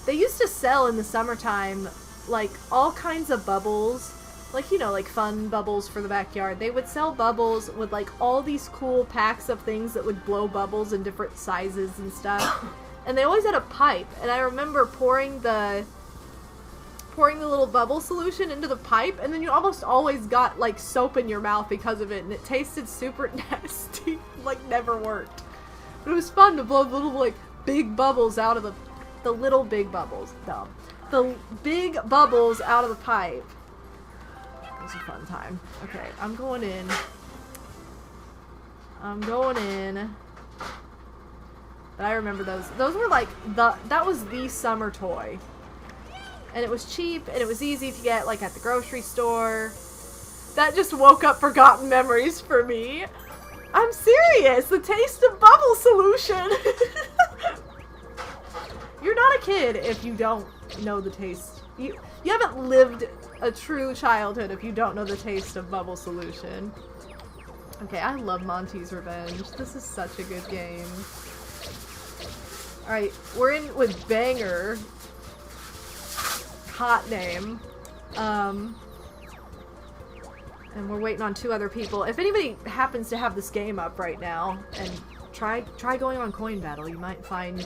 they used to sell in the summertime, like, all kinds of bubbles. Like, you know, like fun bubbles for the backyard. They would sell bubbles with, like, all these cool packs of things that would blow bubbles in different sizes and stuff. And they always had a pipe. And I remember pouring the little bubble solution into the pipe, and then you almost always got, like, soap in your mouth because of it, and it tasted super nasty. Like, never worked. But it was fun to blow the little, like, big bubbles out of the little big bubbles. Dumb. The big bubbles out of the pipe. It was a fun time. Okay, I'm going in. But I remember those. Those were like that was the summer toy. And it was cheap and it was easy to get, like, at the grocery store. That just woke up forgotten memories for me. I'm serious. The taste of bubble solution. You're not a kid if you don't know the taste. You haven't lived a true childhood if you don't know the taste of bubble solution. Okay, I love Monty's Revenge. This is such a good game. Alright, we're in with Banger. Hot name. And we're waiting on 2 other people. If anybody happens to have this game up right now, and try going on Coin Battle, you might find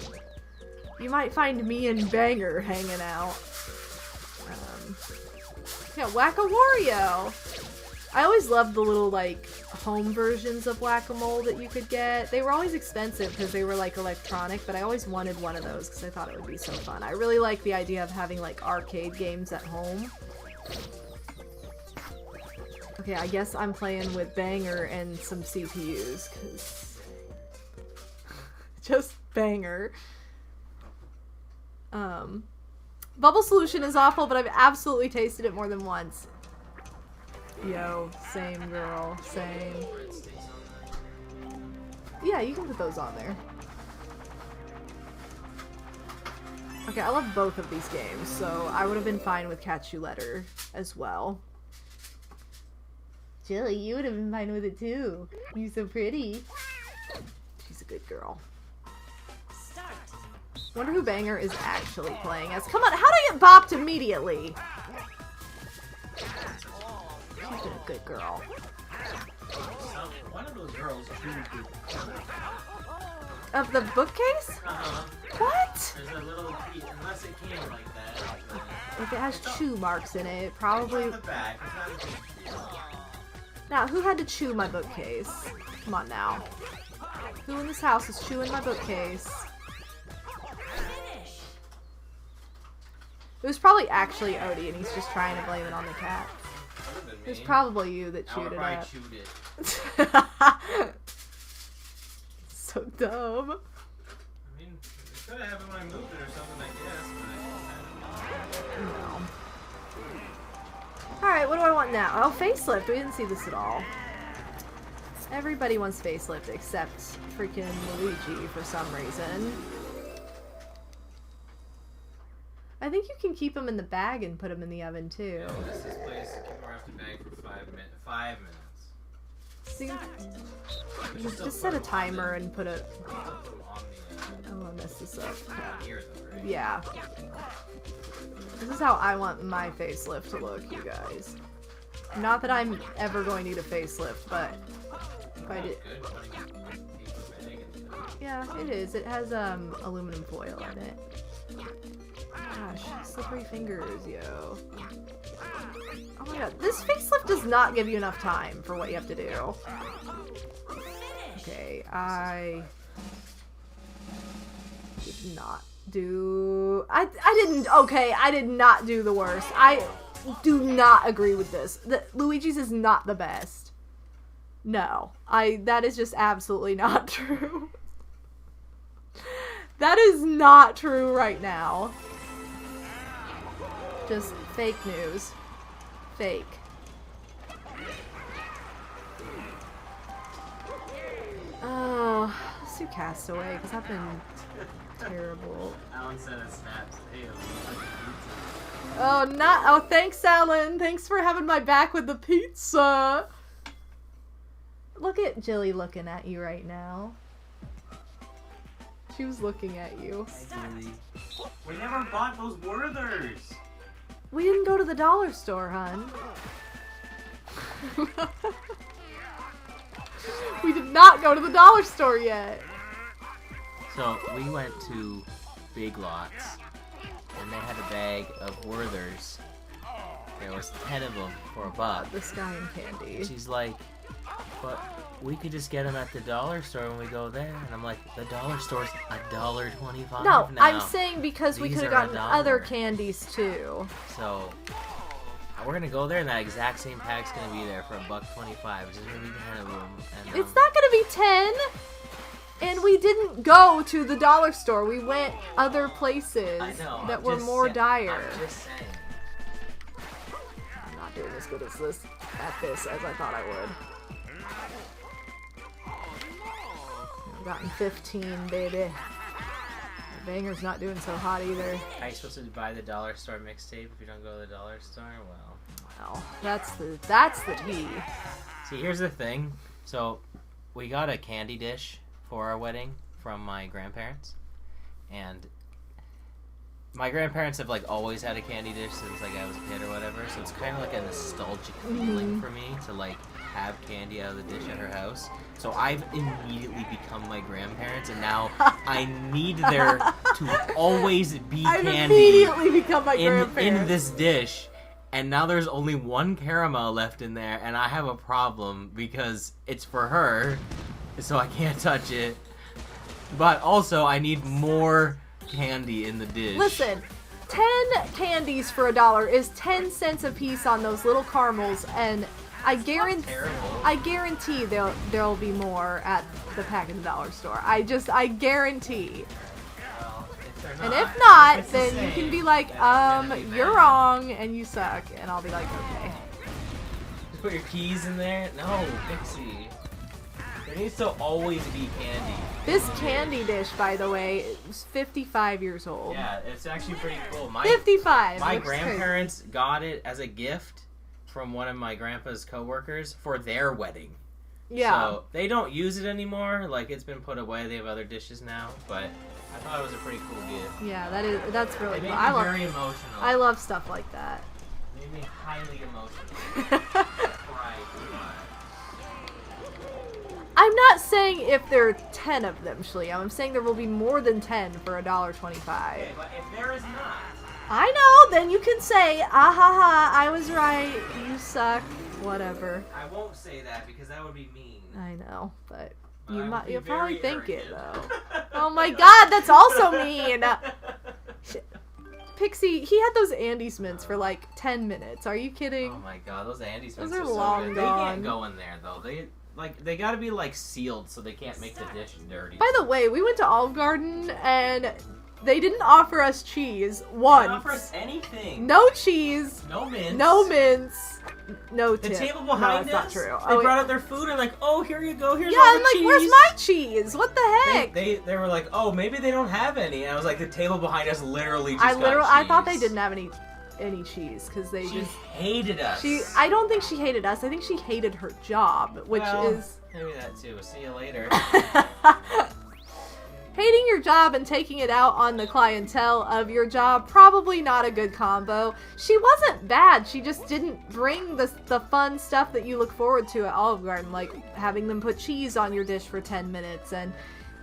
me and Banger hanging out. Yeah, Whack-A-Wario! I always loved the little, like, home versions of Whack-A-Mole that you could get. They were always expensive because they were, like, electronic, but I always wanted one of those because I thought it would be so fun. I really like the idea of having, like, arcade games at home. Okay, I guess I'm playing with Banger and some CPUs, because... just Banger. Bubble solution is awful, but I've absolutely tasted it more than once. Yo, same girl, same. Yeah, you can put those on there. Okay, I love both of these games, so I would have been fine with Catch You Letter as well. Jilly, you would have been fine with it too. You're so pretty. She's a good girl. Wonder who Banger is actually playing as. Come on, how did I get bopped immediately? She's been a good girl. One of those girls Of the bookcase? What? There's a little piece, unless it came like that. If it has chew marks in it, it probably... On the back, it's not a big deal. Now, who had to chew my bookcase? Come on now. Who in this house is chewing my bookcase? It was probably actually Odie, and he's just trying to blame it on the cat. It was probably you that chewed it up. Chewed it. So dumb. I mean, it could have happened when I moved it or something, I guess, but No. Alright, what do I want now? Oh, facelift. We didn't see this at all. Everybody wants facelift except freaking Luigi for some reason. I think you can keep them in the bag and put them in the oven too. yeah, this is place to keep them wrapped in bag for 5 minutes. See, But just set a timer and put it. on the, Oh, I messed this up. here though, right? Yeah. This is how I want my facelift to look, you guys. Not that I'm ever going to need a facelift, but if I did. Good, putting it in a paper bag and stuff. Yeah, it is. It has aluminum foil in it. Gosh, slippery fingers, yo. Oh my god, this facelift does not give you enough time for what you have to do. Okay, I did not do... I did not do the worst. I do not agree with this. Luigi's is not the best. No. That is just absolutely not true. That is not true right now. Just fake news. Fake. Oh, let's do Castaway, because I've been terrible. Alan sent a snap. Hey, Oh, thanks, Alan. Thanks for having my back with the pizza. Look at Jilly looking at you right now. She was looking at you. we never bought those Werthers. We didn't go to the dollar store, hon. We did not go to the dollar store yet. So we went to Big Lots, and they had a bag of Werthers. There was 10 of them for $1. The Sky and Candy. She's like, but we could just get them at the dollar store when we go there. And I'm like, the dollar store's $1.25 No, now. I'm saying because we These could have are gotten $1. other candies too. So we're gonna go there, and that exact same pack's gonna be there for $1.25, which is gonna be 10 of them. And, It's not gonna be 10. And we didn't go to the dollar store. We went other places I know, that I'm were just more sa- dire. I'm just saying. I'm not doing as good as this as I thought I would. I've gotten 15, baby. The banger's not doing so hot either. Are you supposed to buy the dollar store mixtape if you don't go to the dollar store? Well, That's the tea. see, here's the thing. So we got a candy dish for our wedding from my grandparents, and my grandparents have like always had a candy dish since like I was a kid or whatever, so it's kind of like a nostalgic feeling for me to like have candy out of the dish at her house. So I've immediately become my grandparents, and now I need there to always be I've candy immediately become my grandparents. in this dish. And now there's only one caramel left in there, and I have a problem because it's for her, so I can't touch it. But also, I need more candy in the dish. Listen, 10 candies for $1 is 10 cents a piece on those little caramels, and I guarantee there'll be more at the pack at the dollar store. I guarantee. Well, if they're And not, if not, it's the then you same, can be like, then I'm gonna be you're mad. wrong and you suck, and I'll be like, okay. Just put your keys in there. No, Pixie. There needs to always be candy. This candy dish, by the way, is 55 years old. Yeah, it's actually pretty cool. 55. My Looks crazy. grandparents got it as a gift from one of my grandpa's coworkers for their wedding. Yeah. So they don't use it anymore. Like, it's been put away. They have other dishes now. But I thought it was a pretty cool gift. Yeah, that's really It made cool. me very emotional. I love stuff like that. It made me highly emotional. Right. I'm not saying if there are 10 of them, Shliam. I'm saying there will be more than 10 for $1.25. Okay, but if there is not, I know, then you can say, ah ha ha, I was right, you suck, whatever. I won't say that because that would be mean. I know, but But you I would might, be you'll probably very think it arrogant. though. Oh my god, that's also mean! Pixie, he had those Andes mints for like 10 minutes. Are you kidding? Oh my god, those Andes Those mints are so long good. gone. They can't go in there though. They gotta be like sealed so they can't make the dish dirty. By the way, we went to Olive Garden and they didn't offer us cheese They once. don't offer us anything. No cheese, No mints. no mints, no The tip. table No, behind that's us. not true. They Oh, brought out their food and like, oh, here you go. Here's yeah, all I'm the like, cheese. where's my cheese? What the heck? They were like, oh, maybe they don't have any. And I was like, the table behind us literally just got I thought they cheese. didn't have any cheese because they She just hated us. I don't think she hated us. I think she hated her job, which Well, is maybe that too. See you later. hating your job and taking it out on the clientele of your job. Probably not a good combo. She wasn't bad. She just didn't bring the fun stuff that you look forward to at Olive Garden, like having them put cheese on your dish for 10 minutes and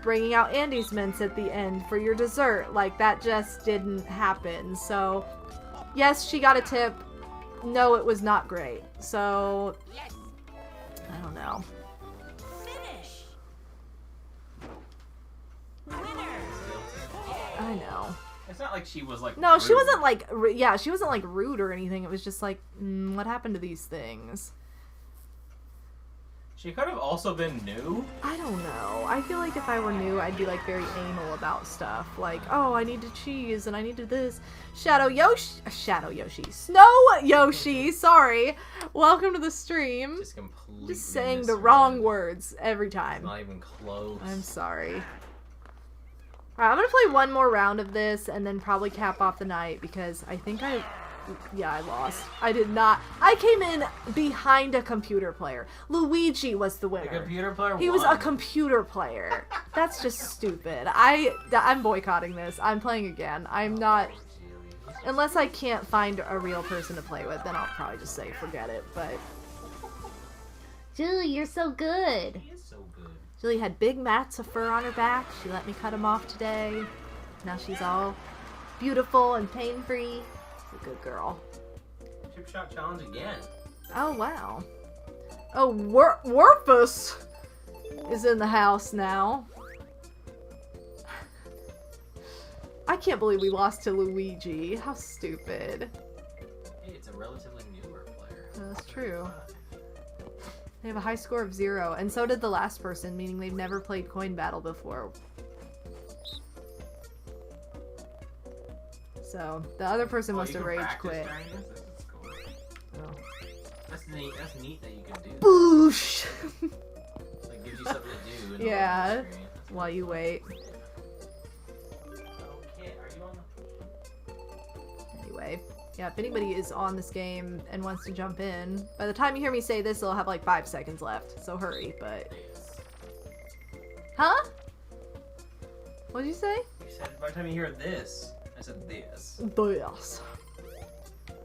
bringing out Andes mints at the end for your dessert. Like, that just didn't happen. So, yes, she got a tip. No, it was not great. So, I don't know. Finish. Winner. I know. It's not like she was like. No, she rude. wasn't like, she wasn't like rude or anything. It was just like, what happened to these things? She could have also been new. I don't know. I feel like if I were new, I'd be like very anal about stuff. Like, oh, I needed cheese and I needed this. Shadow Yoshi. Snow Yoshi. Sorry. Welcome to the stream. Just completely Just saying the misread. wrong words every time. Not even close. I'm sorry. Alright, I'm gonna play one more round of this and then probably cap off the night because I think I lost. I did not. I came in behind a computer player. Luigi was the winner. The computer player He was won. a computer player. That's just stupid. I'm boycotting this. I'm playing again. I'm not... Unless I can't find a real person to play with, then I'll probably just say forget it, but... Julie, you're so good. He is so good. Julie had big mats of fur on her back. She let me cut them off today. Now she's all beautiful and pain-free. She's a good girl. Chip shot challenge again. Oh, wow. Oh, Warfus is in the house now. I can't believe we lost to Luigi. How stupid. Hey, it's a relatively newer player. That's true. They have a high score of 0, and so did the last person, meaning they've never played Coin Battle before. So, the other person must you have can rage practice quit. during this? That's cool. Oh. That's neat that you can do that. Boosh! Like, gives you something to do. In the Yeah. loading screen. That's While you wait. Okay, are you on the... Anyway. Yeah, if anybody is on this game and wants to jump in, by the time you hear me say this, they'll have like 5 seconds left. So hurry, but... Huh? What'd you say? You said by the time you hear this, I said this. Yes.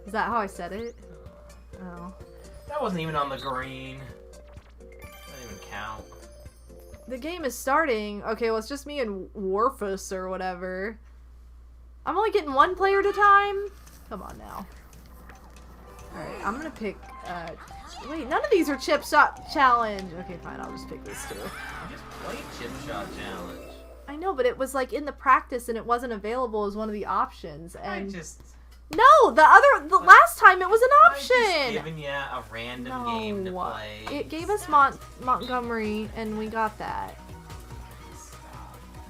Is that how I said it? Oh. That wasn't even on the green. That doesn't even count. The game is starting. Okay, well, it's just me and Warfus or whatever. I'm only getting one player at a time? Come on now. Alright, I'm gonna pick, wait, none of these are chip shot challenge. Okay, fine, I'll just pick this too. You just played chip shot challenge. I know, but it was like in the practice and it wasn't available as one of the options. And no, the last time it was an I just option. giving you a random game to play. It gave us Montgomery, and we got that.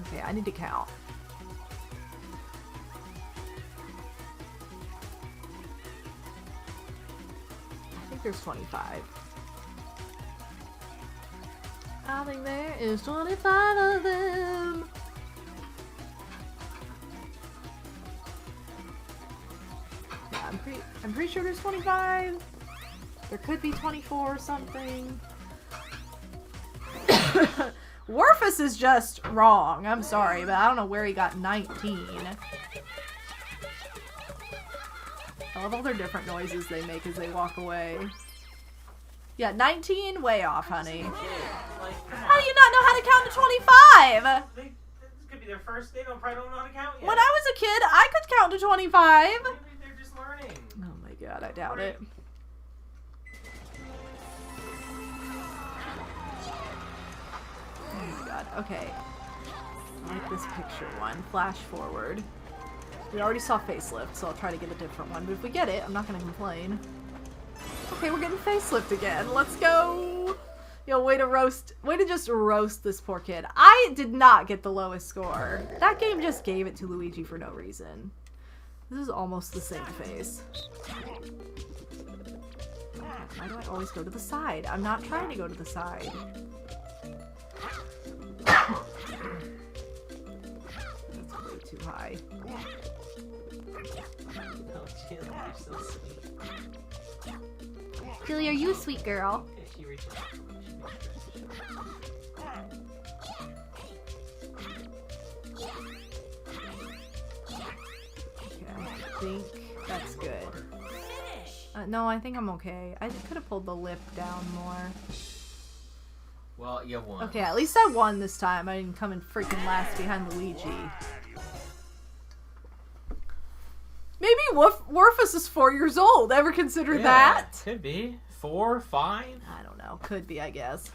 Okay, I need to count. I think there's 25. I think there is 25 of them. Yeah, I'm pretty sure there's 25. There could be 24 or something. Warfus is just wrong. I'm sorry, but I don't know where he got 19. I love all their different noises they make as they walk away. Yeah, 19? Way off, honey. How do you not know how to count to 25? This could be their first day. They probably don't know how to count yet. When I was a kid, I could count to 25. Maybe they're just learning. Oh my god, I doubt it. Oh my god, okay. I like this picture one. Flash forward. We already saw facelift, so I'll try to get a different one. But if we get it, I'm not gonna complain. Okay, we're getting facelift again. Let's go! Yo, way to just roast this poor kid. I did not get the lowest score. That game just gave it to Luigi for no reason. This is almost the same face. Why do I always go to the side? I'm not trying to go to the side. That's way too high. Oh, Jill, you're so sweet. Julie, are you a sweet girl? Okay, she reached out. Okay, I think that's good. Finish. No, I think I'm okay. I could have pulled the lip down more. Well, you won. Okay, at least I won this time. I didn't come in freaking last behind Luigi. Maybe Warfus is 4 years old. Ever consider that? Could be. 4, 5? I don't know. Could be, I guess.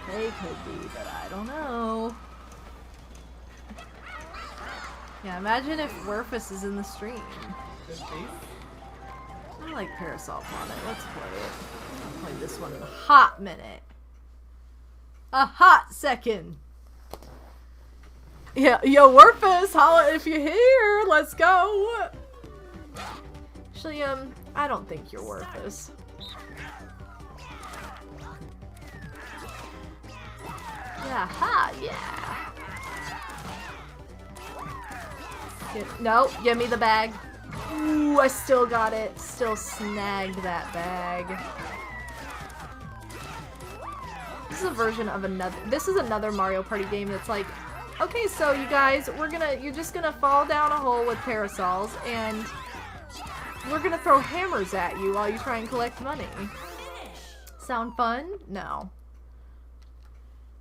They could be, but I don't know. Yeah, imagine if Warfus is in the stream. Could be. Oh, like Parasol Planet. Let's play it. I'll play this one in a hot minute. A hot second. Yeah, yo, Warpus, holla if you're here. Let's go. Actually, I don't think you're Warpus. Yeah, ha, yeah. No, give me the bag. Ooh, I still got it. Still snagged that bag. This is a version of another. This is another Mario Party game that's like, okay, so you guys, you're just gonna fall down a hole with parasols, and we're gonna throw hammers at you while you try and collect money. Sound fun? No.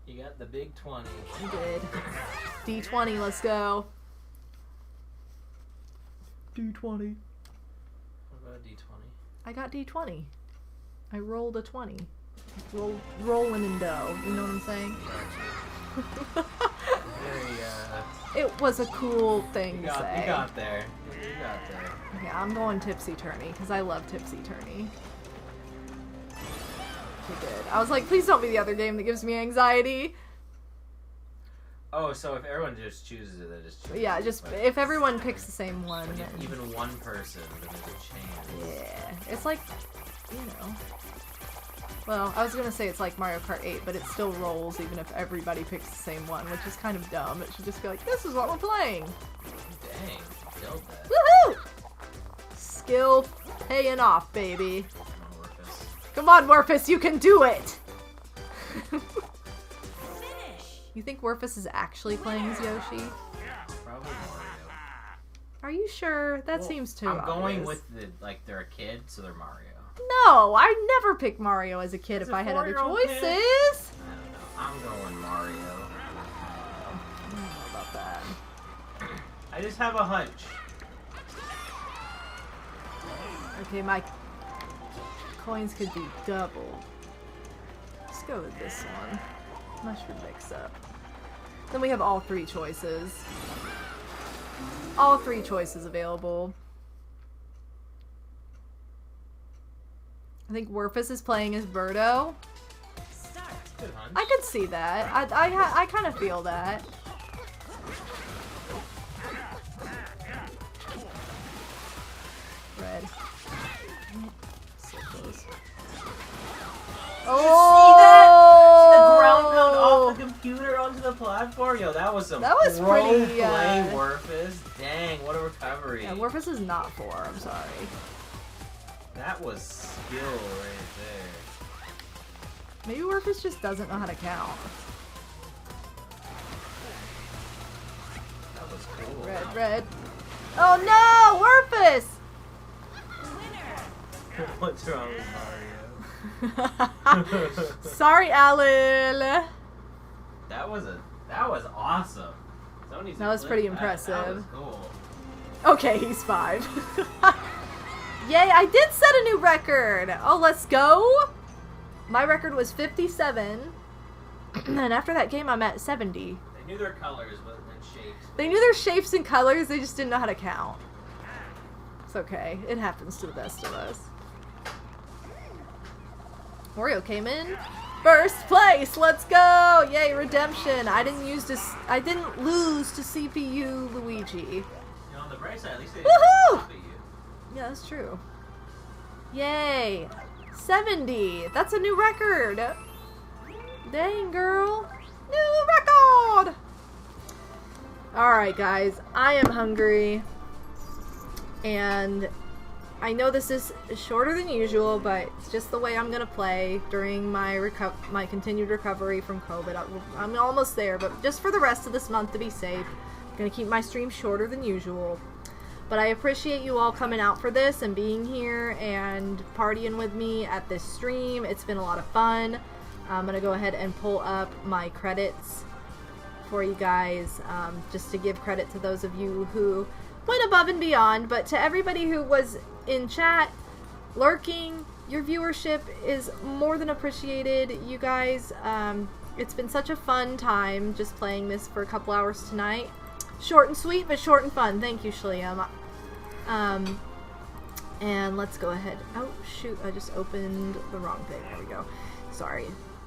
You got the big 20. You did. D20, let's go. D20. What about D20? I got D20. I rolled a 20. Rolling in dough. You know what I'm saying? It was a cool thing to say. You got there. You got there. Okay, I'm going Tipsy Turny because I love Tipsy Turny. Okay, good. I was like, please don't be the other game that gives me anxiety. Oh, so if everyone just chooses it, they just choose Yeah, it. just if everyone picks the same one. Like Then... if even one person, then there's a chance. Yeah, it's like, you know. Well, I was gonna say it's like Mario Kart 8, but it still rolls even if everybody picks the same one, which is kind of dumb. It should just be like, this is what we're playing. Dang, killed that. Woohoo! Skill paying off, baby. Come on, Warpus, you can do it! You think Warpus is actually playing as Yoshi? Probably Mario. Are you sure? That seems too I'm going obvious. with the, like, they're a kid, so they're Mario. No, I never picked Mario as a kid if I had other choices. I don't know. I'm going Mario. I don't know about that. I just have a hunch. Okay, my coins could be double. Let's go with this one. Mushroom mix-up. Then we have all three choices. All three choices available. I think Warpus is playing as Birdo. Good hunch. I could see that. I kind of feel that. Red. So close. See the ground pound off the computer onto the platform? Yo, that was some That was pro pretty, play, Warpus. Dang, what a recovery. Yeah, Warpus is not 4, I'm sorry. That was skill right there. Maybe Warpus just doesn't know how to count. That was cool. Red, red. Oh no, Warpus! What's wrong with Mario? Sorry, Alan. That was awesome. That was pretty impressive. That was cool. Okay, he's 5. Yay, I did set a new record! Oh, let's go! My record was 57. And after that game, I'm at 70. They knew their colors, but then shapes. They knew their shapes and colors, they just didn't know how to count. It's okay. It happens to the best of us. Wario came in first place. Let's go! Yay, redemption. I didn't lose to CPU Luigi. You know, on the bright side, at least they Woohoo! didn't copy you. Yeah, that's true. Yay! 70! That's a new record! Dang, girl! New record! Alright, guys. I am hungry. And I know this is shorter than usual, but it's just the way I'm gonna play during my my continued recovery from COVID. I'm almost there, but just for the rest of this month to be safe, I'm gonna keep my stream shorter than usual. But I appreciate you all coming out for this and being here and partying with me at this stream. It's been a lot of fun. I'm going to go ahead and pull up my credits for you guys, just to give credit to those of you who went above and beyond. But to everybody who was in chat, lurking, your viewership is more than appreciated. You guys, it's been such a fun time just playing this for a couple hours tonight. Short and sweet, but short and fun. Thank you, Shliam. And let's go ahead. Oh, shoot, I just opened the wrong thing. There we go. Sorry.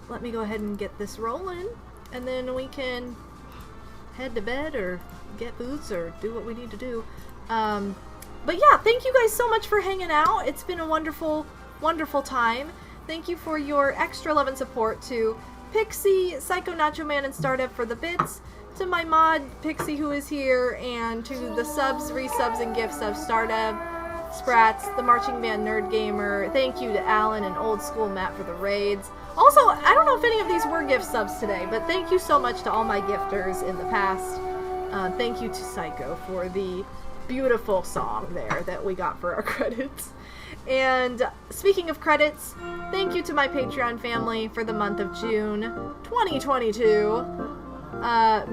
Let me go ahead and get this rolling, and then we can head to bed or get boots or do what we need to do. But yeah, thank you guys so much for hanging out. It's been a wonderful, wonderful time. Thank you for your extra love and support to Pixie, Psycho Nacho Man, and Startup for the bits, to my mod, Pixie, who is here, and to the subs, resubs, and gifts of Startup, Sprats, the Marching Band Nerd Gamer. Thank you to Alan and Old School Matt for the raids. Also, I don't know if any of these were gift subs today, but thank you so much to all my gifters in the past. Thank you to Psycho for the beautiful song there that we got for our credits. And speaking of credits, thank you to my Patreon family for the month of June 2022.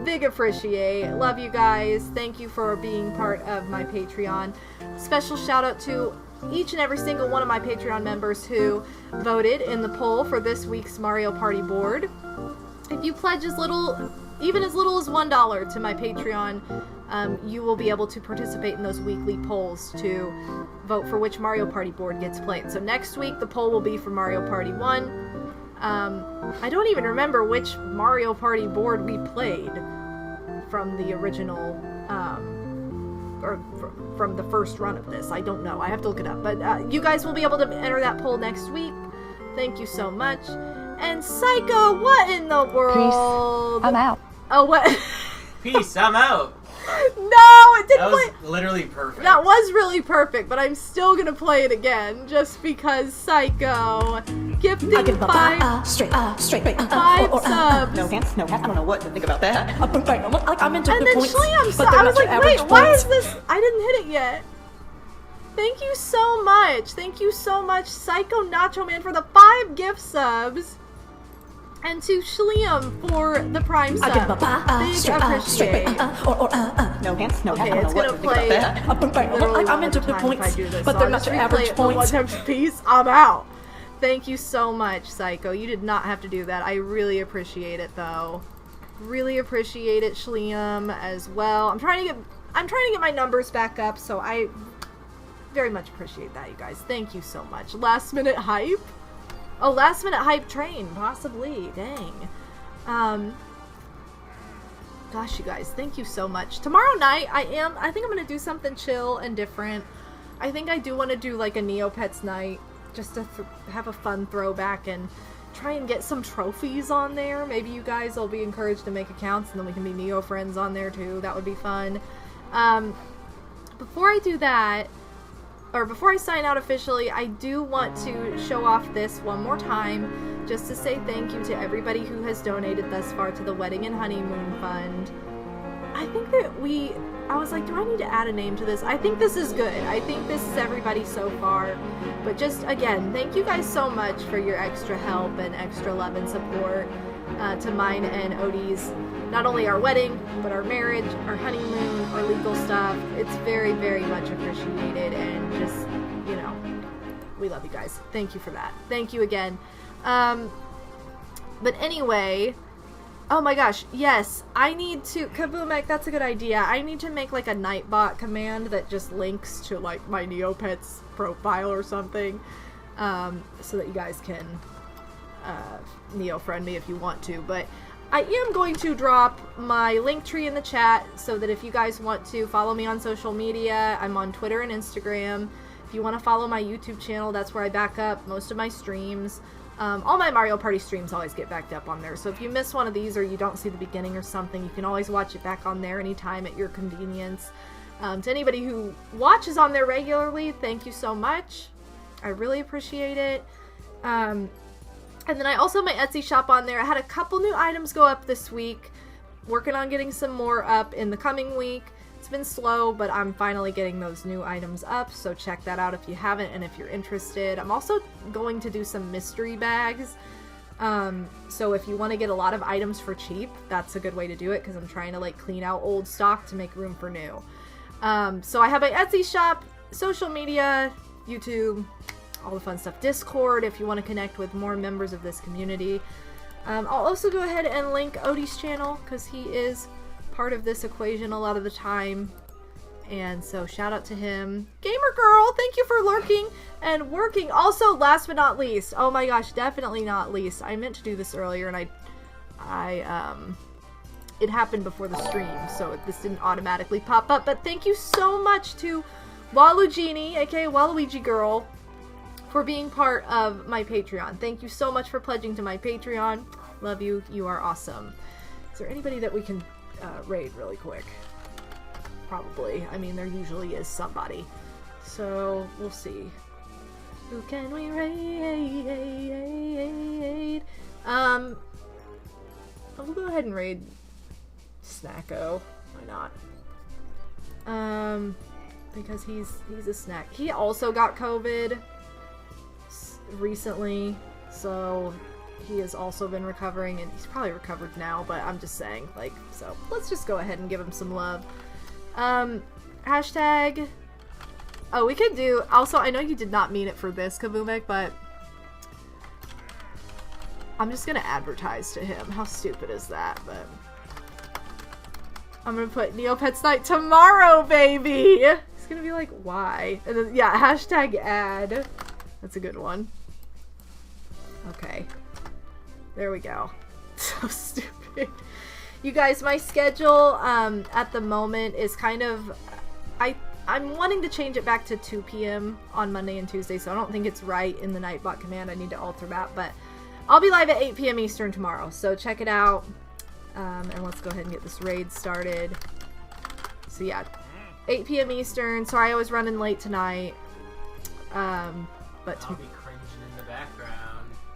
Big appreciate. Love you guys. Thank you for being part of my Patreon. Special shout out to each and every single one of my Patreon members who voted in the poll for this week's Mario Party board. If you pledge as little, even as little as $1 to my Patreon, you will be able to participate in those weekly polls to vote for which Mario Party board gets played. So next week the poll will be for Mario Party 1. I don't even remember which Mario Party board we played from the original, or from the first run of this. I don't know. I have to look it up. But you guys will be able to enter that poll next week. Thank you so much. And Psycho, what in the world? Peace. I'm out. Oh, what? Peace, I'm out. No, it didn't That play. was literally perfect. That was really perfect, but I'm still gonna play it again just because Psycho gifting five straight, five subs. No hands, no hat. I don't know what to think about that. Like I'm into And the then points, Schliam, but I they're was not your like, wait, average why points. is this? I didn't hit it yet. Thank you so much. Thank you so much, Psycho Nacho Man, for the 5 gift subs. And to Schliam for the Prime sub. Big appreciate. No hands, no hat. Okay, I don't it's know what gonna to think play. about that. Literally I'm all into the the time points, if I do this, but so they're I'll not just your replay average it the points. one time piece. I'm out. Thank you so much, Psycho. You did not have to do that. I really appreciate it, though. Really appreciate it, Schliam, as well. I'm trying to get my numbers back up, so I very much appreciate that, you guys. Thank you so much. Last minute hype? Oh, last minute hype train, possibly. Dang. Gosh, you guys, thank you so much. Tomorrow night, I think I'm gonna do something chill and different. I think I do want to do like a Neopets night, just to have a fun throwback and try and get some trophies on there. Maybe you guys will be encouraged to make accounts, and then we can be Neo friends on there too. That would be fun. Before I do that, or before I sign out officially, I do want to show off this one more time, just to say thank you to everybody who has donated thus far to the Wedding and Honeymoon Fund. I think that I was like, do I need to add a name to this? I think this is good. I think this is everybody so far. But just, again, thank you guys so much for your extra help and extra love and support to mine and Odie's, not only our wedding, but our marriage, our honeymoon, our legal stuff. It's very, very much appreciated, and just, you know, we love you guys. Thank you for that. Thank you again. But anyway, oh my gosh, yes, I need to, Kaboomek, that's a good idea. I need to make like a Nightbot command that just links to like my Neopets profile or something, so that you guys can Neo-friend me if you want to. But I am going to drop my link tree in the chat so that if you guys want to follow me on social media, I'm on Twitter and Instagram. If you want to follow my YouTube channel, that's where I back up most of my streams. All my Mario Party streams always get backed up on there, so if you miss one of these or you don't see the beginning or something, you can always watch it back on there anytime at your convenience. To anybody who watches on there regularly, thank you so much. I really appreciate it. And then I also have my Etsy shop on there. I had a couple new items go up this week. Working on getting some more up in the coming week. It's been slow, but I'm finally getting those new items up, so check that out if you haven't and if you're interested. I'm also going to do some mystery bags. So if you want to get a lot of items for cheap, that's a good way to do it, because I'm trying to like clean out old stock to make room for new. So I have my Etsy shop, social media, YouTube, all the fun stuff. Discord, if you want to connect with more members of this community. I'll also go ahead and link Odie's channel, because he is part of this equation a lot of the time. And so shout out to him. Gamer Girl, thank you for lurking and working. Also, last but not least, oh my gosh, definitely not least. I meant to do this earlier and it happened before the stream, so this didn't automatically pop up. But thank you so much to Walugini, aka Waluigi Girl, for being part of my Patreon. Thank you so much for pledging to my Patreon. Love you. You are awesome. Is there anybody that we can raid really quick? Probably. I mean, there usually is somebody. So, we'll see. Who can we raid? We'll go ahead and raid Snacko. Why not? Because he's a snack. He also got COVID recently, so he has also been recovering, and he's probably recovered now, but I'm just saying, like, so let's just go ahead and give him some love. Hashtag, oh, we could do, also, I know you did not mean it for this, Kavumek, but I'm just gonna advertise to him. How stupid is that? But I'm gonna put Neopets Night tomorrow, baby! He's gonna be like, why? And then, yeah, hashtag ad. That's a good one. Okay. There we go. So stupid. You guys, my schedule at the moment is kind of... I'm wanting to change it back to 2 p.m. on Monday and Tuesday, so I don't think it's right in the Nightbot command. I need to alter that, but I'll be live at 8 p.m. Eastern tomorrow, so check it out. And let's go ahead and get this raid started. So yeah, 8 p.m. Eastern. Sorry I was running late tonight. But I'll be cringing in the background.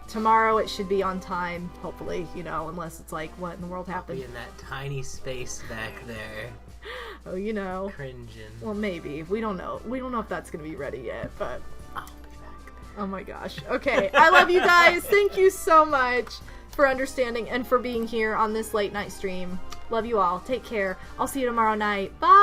Tomorrow it should be on time, hopefully, you know, unless it's like, what in the world happened? Be in that tiny space back there. Oh, you know. Cringing. Well, maybe. We don't know. We don't know if that's going to be ready yet, but... I'll be back there. Oh my gosh. Okay, I love you guys. Thank you so much for understanding and for being here on this late night stream. Love you all. Take care. I'll see you tomorrow night. Bye!